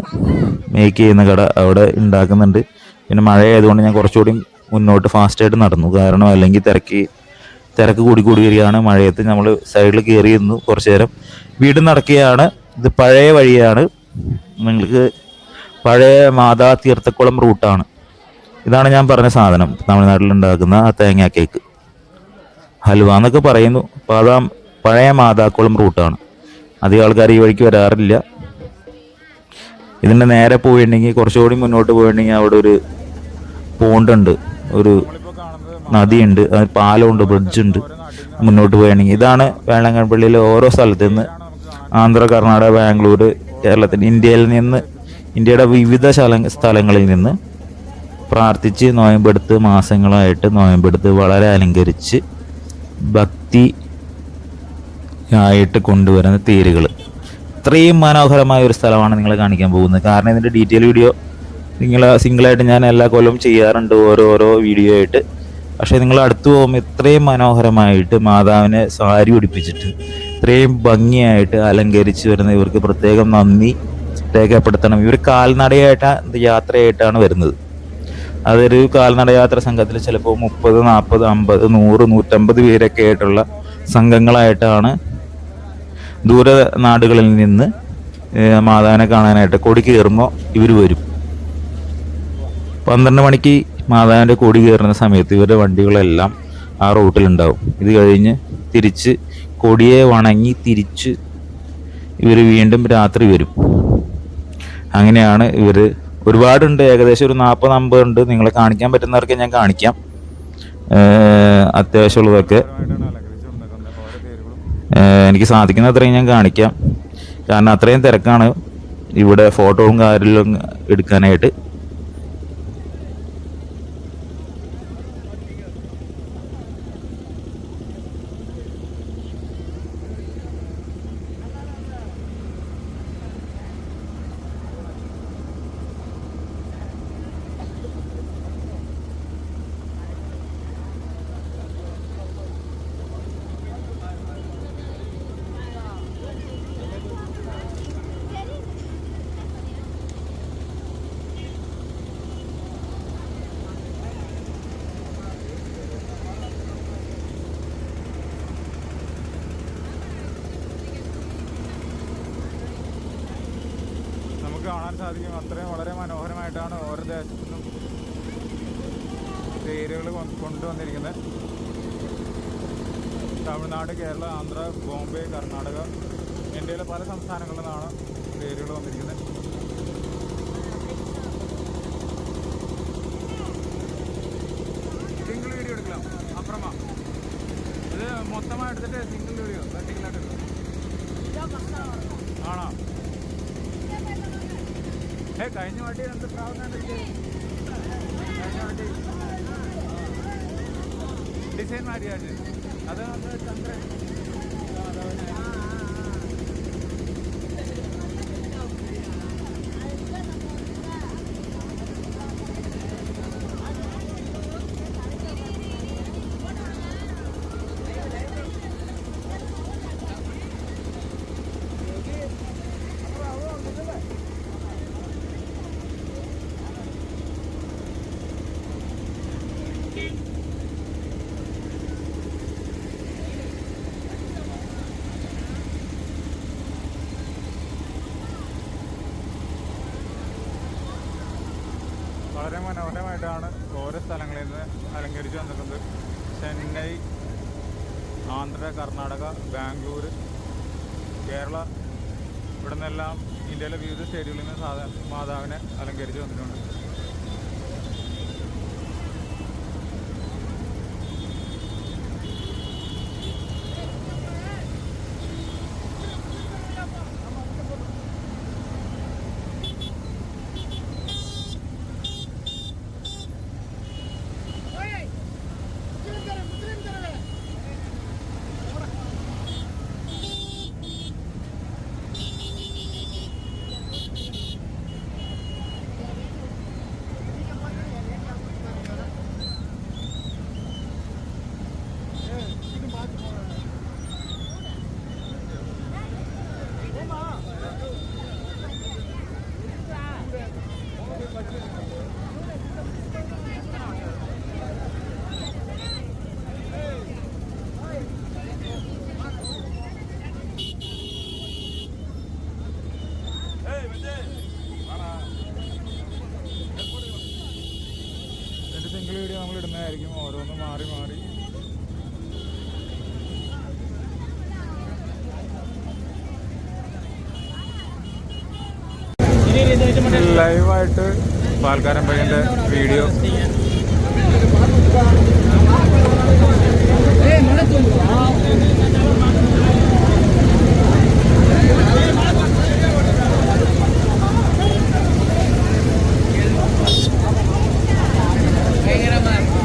[SPEAKER 1] മേക്ക് ചെയ്യുന്ന കട, അവിടെ ഉണ്ടാക്കുന്നുണ്ട്. പിന്നെ മഴയായതുകൊണ്ട് ഞാൻ കുറച്ചുകൂടി മുന്നോട്ട് ഫാസ്റ്റായിട്ട് നടന്നു. കാരണം അല്ലെങ്കിൽ തിരക്ക് കൂടി വരികയാണ്. മഴയത്ത് നമ്മൾ സൈഡിൽ കയറി നിന്നു കുറച്ചു നേരം. വീട് നടക്കുകയാണ്. ഇത് പഴയ വഴിയാണ്. നിങ്ങൾക്ക് പഴയ മാതാ തീർത്ഥക്കുളം റൂട്ടാണ്. ഇതാണ് ഞാൻ പറഞ്ഞ സാധനം, തമിഴ്നാട്ടിൽ ഉണ്ടാക്കുന്ന ആ തേങ്ങ കേക്ക്. ഹൽവ എന്നൊക്കെ പറയുന്നു. പഴയ മാതാക്കുളം റൂട്ടാണ്. അധികം ആൾക്കാർ ഈ വഴിക്ക് വരാറില്ല. ഇതിൻ്റെ നേരെ പോയിട്ടുണ്ടെങ്കിൽ, കുറച്ചുകൂടി മുന്നോട്ട് പോയിട്ടുണ്ടെങ്കിൽ അവിടെ ഒരു പോണ്ടുണ്ട്, ഒരു നദിയുണ്ട്, പാലമുണ്ട്, ബ്രിഡ്ജുണ്ട്. മുന്നോട്ട് പോയിട്ടുണ്ടെങ്കിൽ ഇതാണ് വേളാങ്കണ്ണിയിലെ ഓരോ സ്ഥലത്തു നിന്ന്, ആന്ധ്ര, കർണാടക, ബാംഗ്ലൂർ, കേരളത്തിൽ, ഇന്ത്യയുടെ വിവിധ സ്ഥലങ്ങളിൽ നിന്ന് പ്രാർത്ഥിച്ച് നോയമ്പെടുത്ത് മാസങ്ങളായിട്ട് നോയമ്പെടുത്ത് വളരെ അലങ്കരിച്ച് ഭക്തി ആയിട്ട് കൊണ്ടുവരുന്ന തേരുകൾ. ഇത്രയും മനോഹരമായ ഒരു സ്ഥലമാണ് നിങ്ങളെ കാണിക്കാൻ പോകുന്നത്. കാരണം ഇതിൻ്റെ ഡീറ്റെയിൽ വീഡിയോ സിംഗിളായിട്ട് ഞാൻ എല്ലാ കൊല്ലവും ചെയ്യാറുണ്ട്, ഓരോ വീഡിയോ ആയിട്ട്. പക്ഷേ നിങ്ങൾ അടുത്ത് പോകുമ്പോൾ ഇത്രയും മനോഹരമായിട്ട് മാതാവിനെ സാരി ഉടുപ്പിച്ചിട്ട് ഇത്രയും ഭംഗിയായിട്ട് അലങ്കരിച്ച് വരുന്ന ഇവർക്ക് പ്രത്യേകം നന്ദി രേഖപ്പെടുത്തണം. ഇവർ കാൽനടയായിട്ട് യാത്രയായിട്ടാണ് വരുന്നത്. അതൊരു കാൽനട യാത്ര സംഘത്തിൽ ചിലപ്പോൾ 30, 40, 50, 100, 150 പേരൊക്കെ ആയിട്ടുള്ള സംഘങ്ങളായിട്ടാണ് ദൂര നാടുകളിൽ നിന്ന് മാതാവിനെ കാണാനായിട്ട് കൊടി കയറുമ്പോൾ ഇവർ വരും. 12 മണിക്ക് മാതാവിൻ്റെ കൊടി കയറുന്ന സമയത്ത് ഇവരുടെ വണ്ടികളെല്ലാം ആ റൂട്ടിലുണ്ടാവും. ഇത് കഴിഞ്ഞ് തിരിച്ച് കൊടിയെ വണങ്ങി തിരിച്ച് ഇവർ വീണ്ടും രാത്രി വരും. അങ്ങനെയാണ് ഇവർ. ഒരുപാടുണ്ട്, ഏകദേശം ഒരു 40-50 ഉണ്ട്. നിങ്ങളെ കാണിക്കാൻ പറ്റുന്നവർക്ക് ഞാൻ കാണിക്കാം, അത്യാവശ്യമുള്ളതൊക്കെ. എനിക്ക് സാധിക്കുന്ന അത്രയും ഞാൻ കാണിക്കാം, കാരണം അത്രയും തിരക്കാണ് ഇവിടെ ഫോട്ടോയും കാര്യങ്ങളും എടുക്കാനായിട്ട്. കാണാൻ സാധിക്കും അത്രയും വളരെ മനോഹരമായിട്ടാണ് ഓരോ ദേശത്തു നിന്നും തേരുകൾ കൊണ്ടുവന്നിരിക്കുന്നത്. തമിഴ്നാട്, കേരള, ആന്ധ്ര, ബോംബെ, കർണാടക, ഇന്ത്യയിലെ പല സംസ്ഥാനങ്ങളിൽ നിന്നാണ് തേരുകൾ വന്നിരിക്കുന്നത്. സിംഗിൾ വീഡിയോ എടുക്കാം അപ്പുറമാ, ഇത് മൊത്തമായി എടുത്തിട്ട് സിംഗിൾ വീഡിയോ വെർട്ടിക്കലായിട്ട് എടുക്കാം. ആണോ? കഴിഞ്ഞ വാട്ടി എന്ത് പ്രാവശ്യം കഴിഞ്ഞ വാട്ടി ഡിസൈൻ മാറ്റിയാച്ച് അത് നമ്മൾ ചന്ദ്രൻ വളരെ മനോഹരമായിട്ടാണ് ഓരോ സ്ഥലങ്ങളിൽ നിന്ന് അലങ്കരിച്ച് വന്നിട്ടുണ്ട്. ചെന്നൈ, ആന്ധ്ര, കർണാടക, ബാംഗ്ലൂർ, കേരള, ഇവിടെ നിന്നെല്ലാം ഇന്ത്യയിലെ വിവിധ സ്റ്റേറ്റുകളിൽ നിന്ന് മാതാവിനെ അലങ്കരിച്ച് വന്നിട്ടുണ്ട്. സിംഗിൾ വീഡിയോ നമ്മൾ ഇടുന്നതായിരിക്കും, ഓരോന്നും മാറി മാറി. ലൈവായിട്ട് പാൽക്കാരൻ പയ്യൻ്റെ വീഡിയോ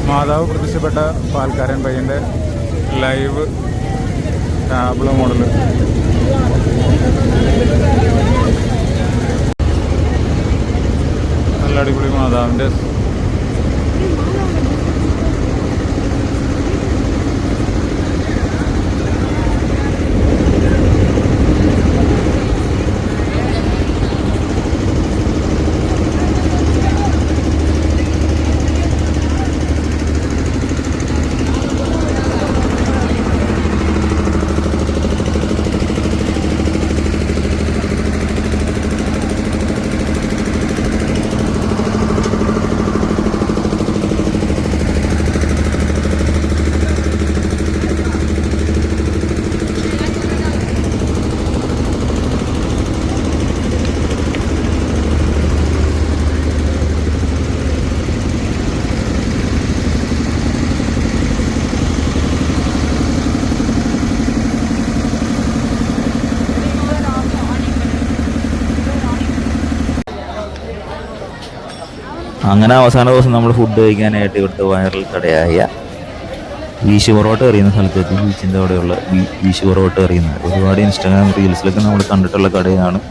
[SPEAKER 1] മാതാവ് പ്രത്യക്ഷപ്പെട്ട പാൽക്കാരൻ പയ്യൻ്റെ ലൈവ് ടാബ്ലോ മോഡൽ. നല്ല അടിപൊളി മാതാവിൻ്റെ
[SPEAKER 2] അങ്ങനെ അവസാന ദിവസം നമ്മൾ ഫുഡ് കഴിക്കാനായിട്ട് ഇവിടുത്തെ വൈറൽ കടയായ വീശി പൊറോട്ട എറിയുന്ന സ്ഥലത്തെത്തി. ബീച്ചിൻ്റെ അവിടെയുള്ള വീശി പൊറോട്ട എറിയുന്നത് ഒരുപാട് ഇൻസ്റ്റാഗ്രാം റീൽസിലൊക്കെ നമ്മൾ കണ്ടിട്ടുള്ള കടയാണ്.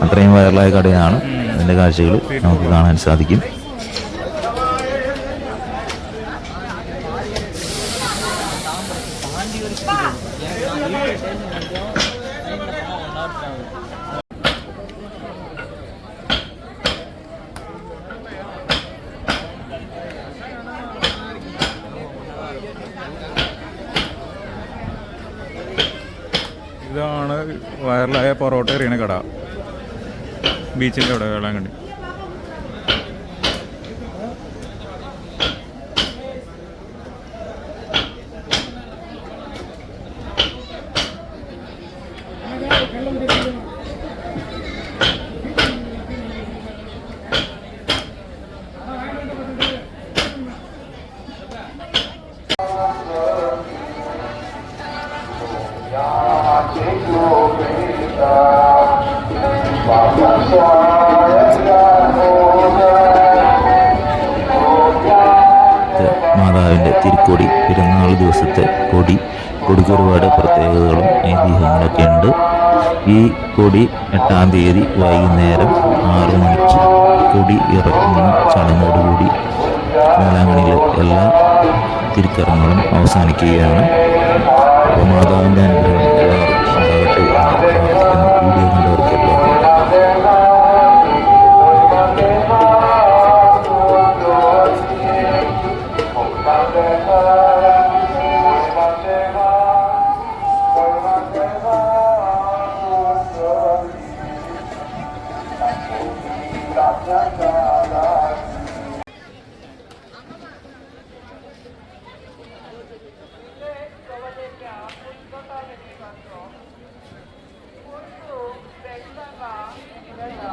[SPEAKER 2] അത്രയും വൈറലായ കടയാണ്. അതിൻ്റെ കാഴ്ചകൾ നമുക്ക് കാണാൻ സാധിക്കും.
[SPEAKER 1] ഇതാണ് വൈറലായ പൊറോട്ട എറിയണ കട, ബീച്ചിൻ്റെ അവിടെ വേളാങ്കണ്ണി.
[SPEAKER 2] മാതാവിൻ്റെ തിരുക്കൊടി പെരുന്നാൾ ദിവസത്തെ കൊടിക്ക് ഒരുപാട് പ്രത്യേകതകളും ഐതിഹ്യങ്ങളൊക്കെ ഉണ്ട്. ഈ കൊടി 8-ാം തീയതി വൈകുന്നേരം 6 മണിക്ക് കൊടി ഇറക്കുന്ന ചടങ്ങോടുകൂടി വേളാങ്കണ്ണിയിലെ എല്ലാ തിരുക്കർമ്മങ്ങളും അവസാനിക്കുകയാണ്. അപ്പോൾ മാതാവിൻ്റെ അനുഗ്രഹം എല്ലാവർക്കും ഉണ്ടാകട്ടെ എന്ന് പ്രാർത്ഥിക്കുന്നു. വീഡിയോ കണ്ടവർക്കെല്ലാം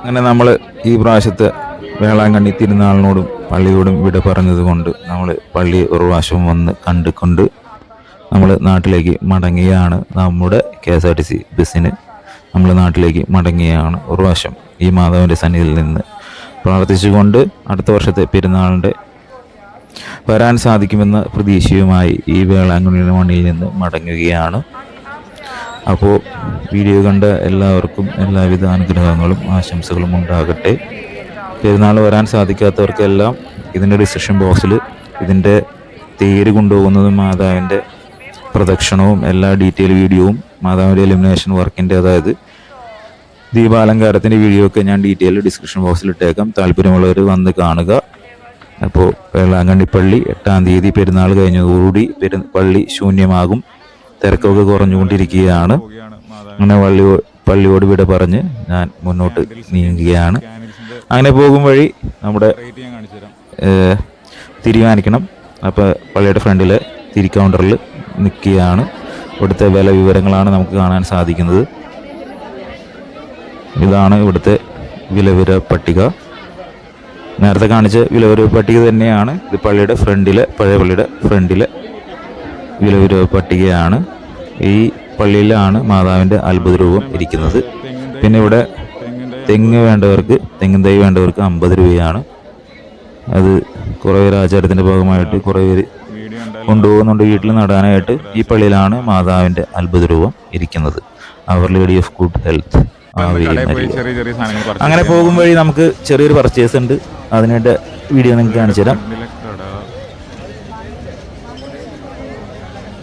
[SPEAKER 1] അങ്ങനെ നമ്മൾ ഈ പ്രാവശ്യത്തെ വേളാങ്കണ്ണി തിരുനാളിനോടും പള്ളിയോടും വിട പറഞ്ഞതുകൊണ്ട് നമ്മൾ പള്ളി ഒരു പ്രാവശ്യം വന്ന് കണ്ടുകൊണ്ട് നമ്മൾ നാട്ടിലേക്ക് മടങ്ങിയാണ്. നമ്മുടെ KSRTC ബസ്സിന് നമ്മൾ നാട്ടിലേക്ക് മടങ്ങിയാണ്. ഒരു പ്രാവശ്യം ഈ മാതാവിൻ്റെ സന്നിധിയിൽ നിന്ന് പ്രാർത്ഥിച്ചുകൊണ്ട് അടുത്ത വർഷത്തെ പെരുന്നാളിൻ്റെ വരാൻ സാധിക്കുമെന്ന പ്രതീക്ഷയുമായി ഈ വേളാങ്കണ്ണിയുടെ മണ്ണിൽ നിന്ന് മടങ്ങുകയാണ്. അപ്പോൾ വീഡിയോ കണ്ട എല്ലാവർക്കും എല്ലാവിധ അനുഗ്രഹങ്ങളും ആശംസകളും ഉണ്ടാകട്ടെ. പെരുന്നാൾ വരാൻ സാധിക്കാത്തവർക്കെല്ലാം ഇതിൻ്റെ ഡിസ്ക്രിപ്ഷൻ ബോക്സിൽ ഇതിൻ്റെ തേര് കൊണ്ടുപോകുന്നതും മാതാവിൻ്റെ പ്രദക്ഷിണവും എല്ലാ ഡീറ്റെയിൽ വീഡിയോവും മാതാവിൻ്റെ എലിമിനേഷൻ വർക്കിൻ്റെ, അതായത് ദീപാലങ്കാരത്തിൻ്റെ വീഡിയോ ഒക്കെ ഞാൻ ഡീറ്റെയിൽ ഡിസ്ക്രിപ്ഷൻ ബോക്സിൽ ഇട്ടേക്കാം. താല്പര്യമുള്ളവർ വന്ന് കാണുക. അപ്പോൾ വേളാങ്കണ്ണി പള്ളി 8-ാം തീയതി പെരുന്നാൾ കഴിഞ്ഞതോടുകൂടി പള്ളി ശൂന്യമാകും. തിരക്കൊക്കെ കുറഞ്ഞുകൊണ്ടിരിക്കുകയാണ്. അങ്ങനെ പള്ളിയോട് വിട പറഞ്ഞ് ഞാൻ മുന്നോട്ട് നീങ്ങുകയാണ്. അങ്ങനെ പോകും വഴി നമ്മുടെ തിരികാണിക്കണം. അപ്പോൾ പള്ളിയുടെ ഫ്രണ്ടിലെ തിരി കൗണ്ടറിൽ നിൽക്കുകയാണ്. ഇവിടുത്തെ വില വിവരങ്ങളാണ് നമുക്ക് കാണാൻ സാധിക്കുന്നത്. ഇതാണ് ഇവിടുത്തെ വിലവിവര പട്ടിക. നേരത്തെ കാണിച്ച വിലവിവര പട്ടിക തന്നെയാണ് ഇത്. പള്ളിയുടെ ഫ്രണ്ടിലെ, പഴയ പള്ളിയുടെ ഫ്രണ്ടിലെ വിലവിവര പട്ടികയാണ്. ഈ പള്ളിയിലാണ് മാതാവിൻ്റെ അത്ഭുത രൂപം ഇരിക്കുന്നത്. പിന്നെ ഇവിടെ തെങ്ങിൻ തൈ വേണ്ടവർക്ക് 50 രൂപയാണ്. അത് കുറേ പേര് ആചാരത്തിൻ്റെ ഭാഗമായിട്ട് കുറേ പേര് കൊണ്ടുപോകുന്നുണ്ട് വീട്ടിൽ നടാനായിട്ട്. ഈ പള്ളിയിലാണ് മാതാവിൻ്റെ അത്ഭുത രൂപം ഇരിക്കുന്നത്. അവർ ലേഡി ഓഫ് ഗുഡ് ഹെൽത്ത്. അങ്ങനെ പോകും വഴി നമുക്ക് ചെറിയൊരു പർച്ചേസ് ഉണ്ട്. അതിനായിട്ട് വീഡിയോ നിങ്ങൾക്ക് കാണിച്ചു തരാം.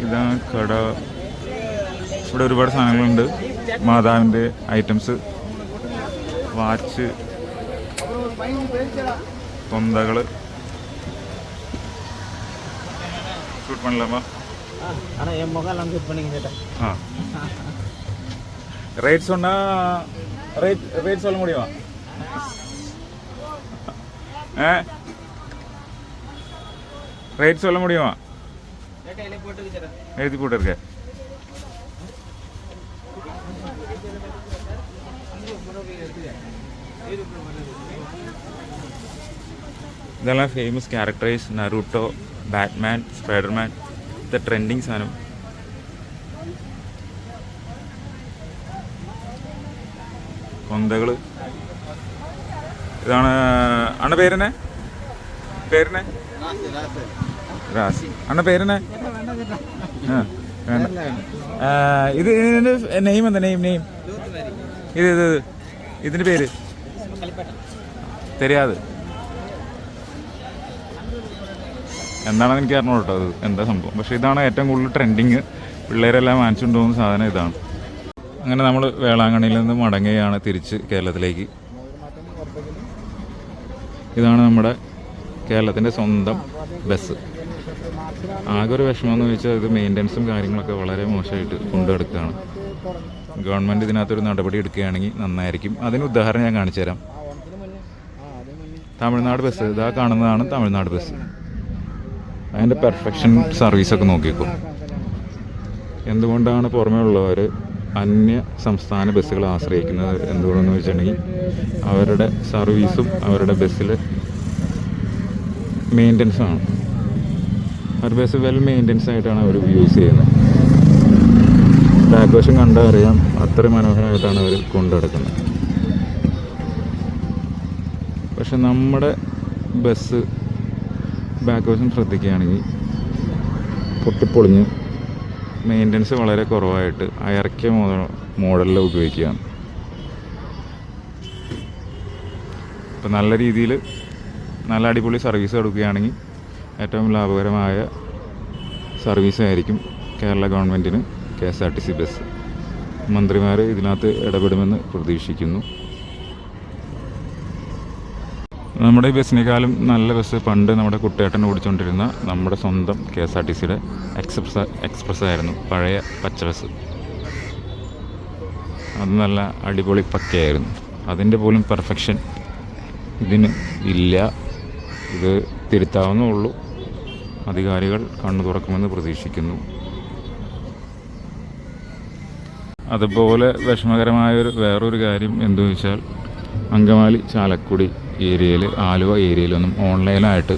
[SPEAKER 1] ഇതാണ് കട. ഇവിടെ ഒരുപാട് സാധനങ്ങളുണ്ട്. മാതാവിൻ്റെ ഐറ്റംസ്, വാച്ച്, തൊന്തകൾ. ഷൂട്ട് பண்ணலாமா? ரேட் சொன்னா ரேட் சொல்ல முடியுமா? ரேட் சொல்ல முடியுமா? எழுதி போட்டிருக்கேன். ഇതെല്ലാം famous characters. Naruto, Batman, Spiderman. ഇത് ട്രെൻഡിങ് സാധനം. കൊന്തകൾ. ഇതാണ് അണ്ണ പേരെന്നെ? പേരിനെ റാസി അണ്ണ പേരിനെ ആ വേണ്ട. ഇത് ഇതിൻ്റെ നെയിം എന്താ നെയിം ഇത് ഇത് ഇതിൻ്റെ പേര് തെരിയാതെ എന്താണെന്ന് എനിക്ക് അറിഞ്ഞോ കേട്ടോ അത് എന്താ സംഭവം. പക്ഷേ ഇതാണ് ഏറ്റവും കൂടുതൽ ട്രെൻഡിങ്, പിള്ളേരെല്ലാം വാങ്ങിച്ചുകൊണ്ട് പോകുന്ന സാധനം ഇതാണ്. അങ്ങനെ നമ്മൾ വേളാങ്കണ്ണിയിൽ നിന്ന് മടങ്ങുകയാണ് തിരിച്ച് കേരളത്തിലേക്ക്. ഇതാണ് നമ്മുടെ കേരളത്തിൻ്റെ സ്വന്തം ബസ്. ആകെ ഒരു വിഷമമെന്ന് വെച്ചാൽ ഇത് മെയിൻ്റനൻസും കാര്യങ്ങളൊക്കെ വളരെ മോശമായിട്ട് കൊണ്ടുനടക്കുകയാണ്. ഗവൺമെൻറ് ഇതിനകത്തൊരു നടപടി എടുക്കുകയാണെങ്കിൽ നന്നായിരിക്കും. അതിന് ഉദാഹരണം ഞാൻ കാണിച്ചു തരാം. തമിഴ്നാട് ബസ് ഇതാ കാണുന്നതാണ് തമിഴ്നാട് ബസ്. അതിൻ്റെ പെർഫെക്ഷൻ സർവീസൊക്കെ നോക്കിക്കോ. എന്തുകൊണ്ടാണ് പുറമേ ഉള്ളവർ അന്യ സംസ്ഥാന ബസ്സുകൾ ആശ്രയിക്കുന്നത് എന്തുകൊണ്ടെന്ന് വെച്ചിട്ടുണ്ടെങ്കിൽ അവരുടെ സർവീസും അവരുടെ ബസ്സിൽ മെയിൻ്റനൻസാണ്. ഒരു ബസ് വെൽ മെയിൻ്റനൻസ് ആയിട്ടാണ് അവർ യൂസ് ചെയ്യുന്നത്. ബാക്ക് വശം കണ്ടാൽ അറിയാം അത്ര മനോഹരമായിട്ടാണ് അവർ കൊണ്ടുനടക്കുന്നത്. പക്ഷെ നമ്മുടെ ബസ് ബാക്ക് വശം ശ്രദ്ധിക്കുകയാണെങ്കിൽ പൊട്ടിപ്പൊളിഞ്ഞ് മെയിൻ്റനൻസ് വളരെ കുറവായിട്ട് ഇറക്കിയ മോഡലിൽ ഉപയോഗിക്കുകയാണ്. ഇപ്പം നല്ല രീതിയിൽ നല്ല അടിപൊളി സർവീസ് കൊടുക്കുകയാണെങ്കിൽ ഏറ്റവും ലാഭകരമായ സർവീസായിരിക്കും കേരള ഗവൺമെൻറ്റിന് KSRTC ബസ്. മന്ത്രിമാർ ഇതിനകത്ത് ഇടപെടുമെന്ന് പ്രതീക്ഷിക്കുന്നു. നമ്മുടെ ഈ ബസ്സിനേക്കാളും നല്ല ബസ് പണ്ട് നമ്മുടെ കുട്ടേട്ടൻ ഓടിച്ചുകൊണ്ടിരുന്ന നമ്മുടെ സ്വന്തം KSRTCയുടെ എക്സ്പ്രസ് ആയിരുന്നു, പഴയ പച്ച ബസ്. അത് നല്ല അടിപൊളി പക്കയായിരുന്നു. അതിൻ്റെ പോലും പെർഫെക്ഷൻ ഇതിന് ഇല്ല. ഇത് തിരുത്താവുന്നേ ഉള്ളൂ. അധികാരികൾ കണ്ണു തുറക്കുമെന്ന് പ്രതീക്ഷിക്കുന്നു. അതുപോലെ വിഷമകരമായൊരു വേറൊരു കാര്യം എന്തെന്ന് വെച്ചാൽ അങ്കമാലി ചാലക്കുടി ഏരിയയിൽ ആലുവ ഏരിയയിലൊന്നും ഓൺലൈനായിട്ട്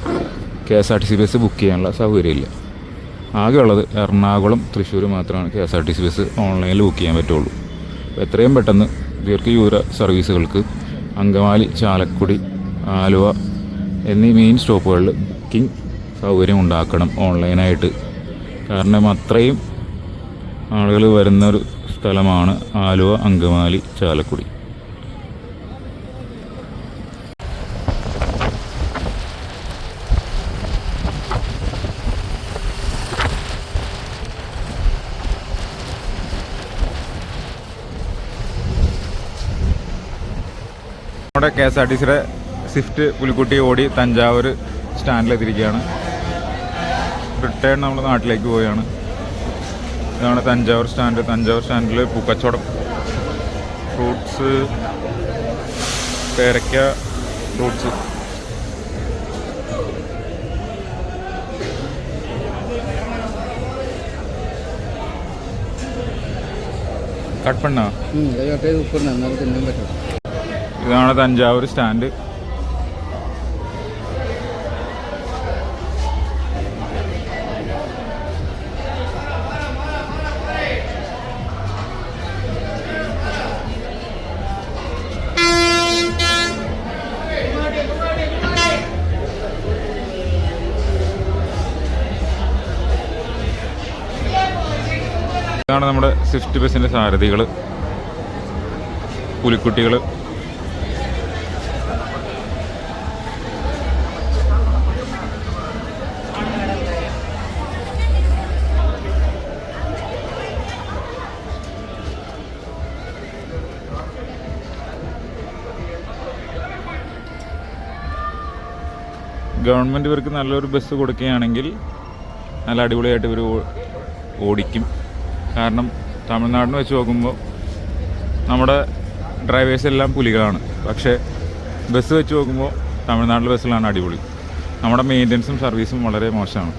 [SPEAKER 1] KSRTC ബസ് ബുക്ക് ചെയ്യാനുള്ള സൗകര്യമില്ല. ആകെയുള്ളത് എറണാകുളം തൃശ്ശൂർ മാത്രമാണ് KSRTC ബസ് ഓൺലൈനിൽ ബുക്ക് ചെയ്യാൻ പറ്റുള്ളൂ. എത്രയും പെട്ടെന്ന് ദീർഘദൂര സർവീസുകൾക്ക് അങ്കമാലി ചാലക്കുടി ആലുവ എന്നീ മെയിൻ സ്റ്റോപ്പുകളിൽ ബുക്കിംഗ് സൗകര്യം ഉണ്ടാക്കണം ഓൺലൈനായിട്ട്. കാരണം അത്രയും ആളുകൾ വരുന്നൊരു സ്ഥലമാണ് ആലുവ അങ്കമാലി ചാലക്കുടി. നമ്മുടെ KSRTCയുടെ സ്വിഫ്റ്റ് പുലിക്കുട്ടി ഓടി തഞ്ചാവൂർ സ്റ്റാൻഡിലെത്തിയിരിക്കുകയാണ്. റിട്ടേൺ നമ്മൾ നാട്ടിലേക്ക് പോവുകയാണ്. ഇതാണ് തഞ്ചാവൂർ സ്റ്റാൻഡ്. തഞ്ചാവൂർ സ്റ്റാൻഡിൽ പൂക്കച്ചവടം, ഫ്രൂട്ട്സ്, പേരയ്ക്ക, ഫ്രൂട്ട്സ്. കട്ട് പണ്ണ. ഇതാണ് തഞ്ചാവൂർ സ്റ്റാൻഡ്. ഇതാണ് നമ്മുടെ സ്വിഫ്റ്റ് ബസ്സിൻ്റെ സാരഥികൾ, പുലിക്കുട്ടികൾ. ഗവൺമെൻറ് ഇവർക്ക് നല്ലൊരു ബസ് കൊടുക്കുകയാണെങ്കിൽ നല്ല അടിപൊളിയായിട്ട് ഇവർ ഓടിക്കും. കാരണം തമിഴ്നാടിന് വെച്ച് നോക്കുമ്പോൾ നമ്മുടെ ഡ്രൈവേഴ്സ് എല്ലാം പുലികളാണ്. പക്ഷേ ബസ് വെച്ച് നോക്കുമ്പോൾ തമിഴ്നാട്ടിലെ ബസ്സിലാണ് അടിപൊളി. നമ്മുടെ മെയിൻ്റനൻസും സർവീസും വളരെ മോശമാണ്.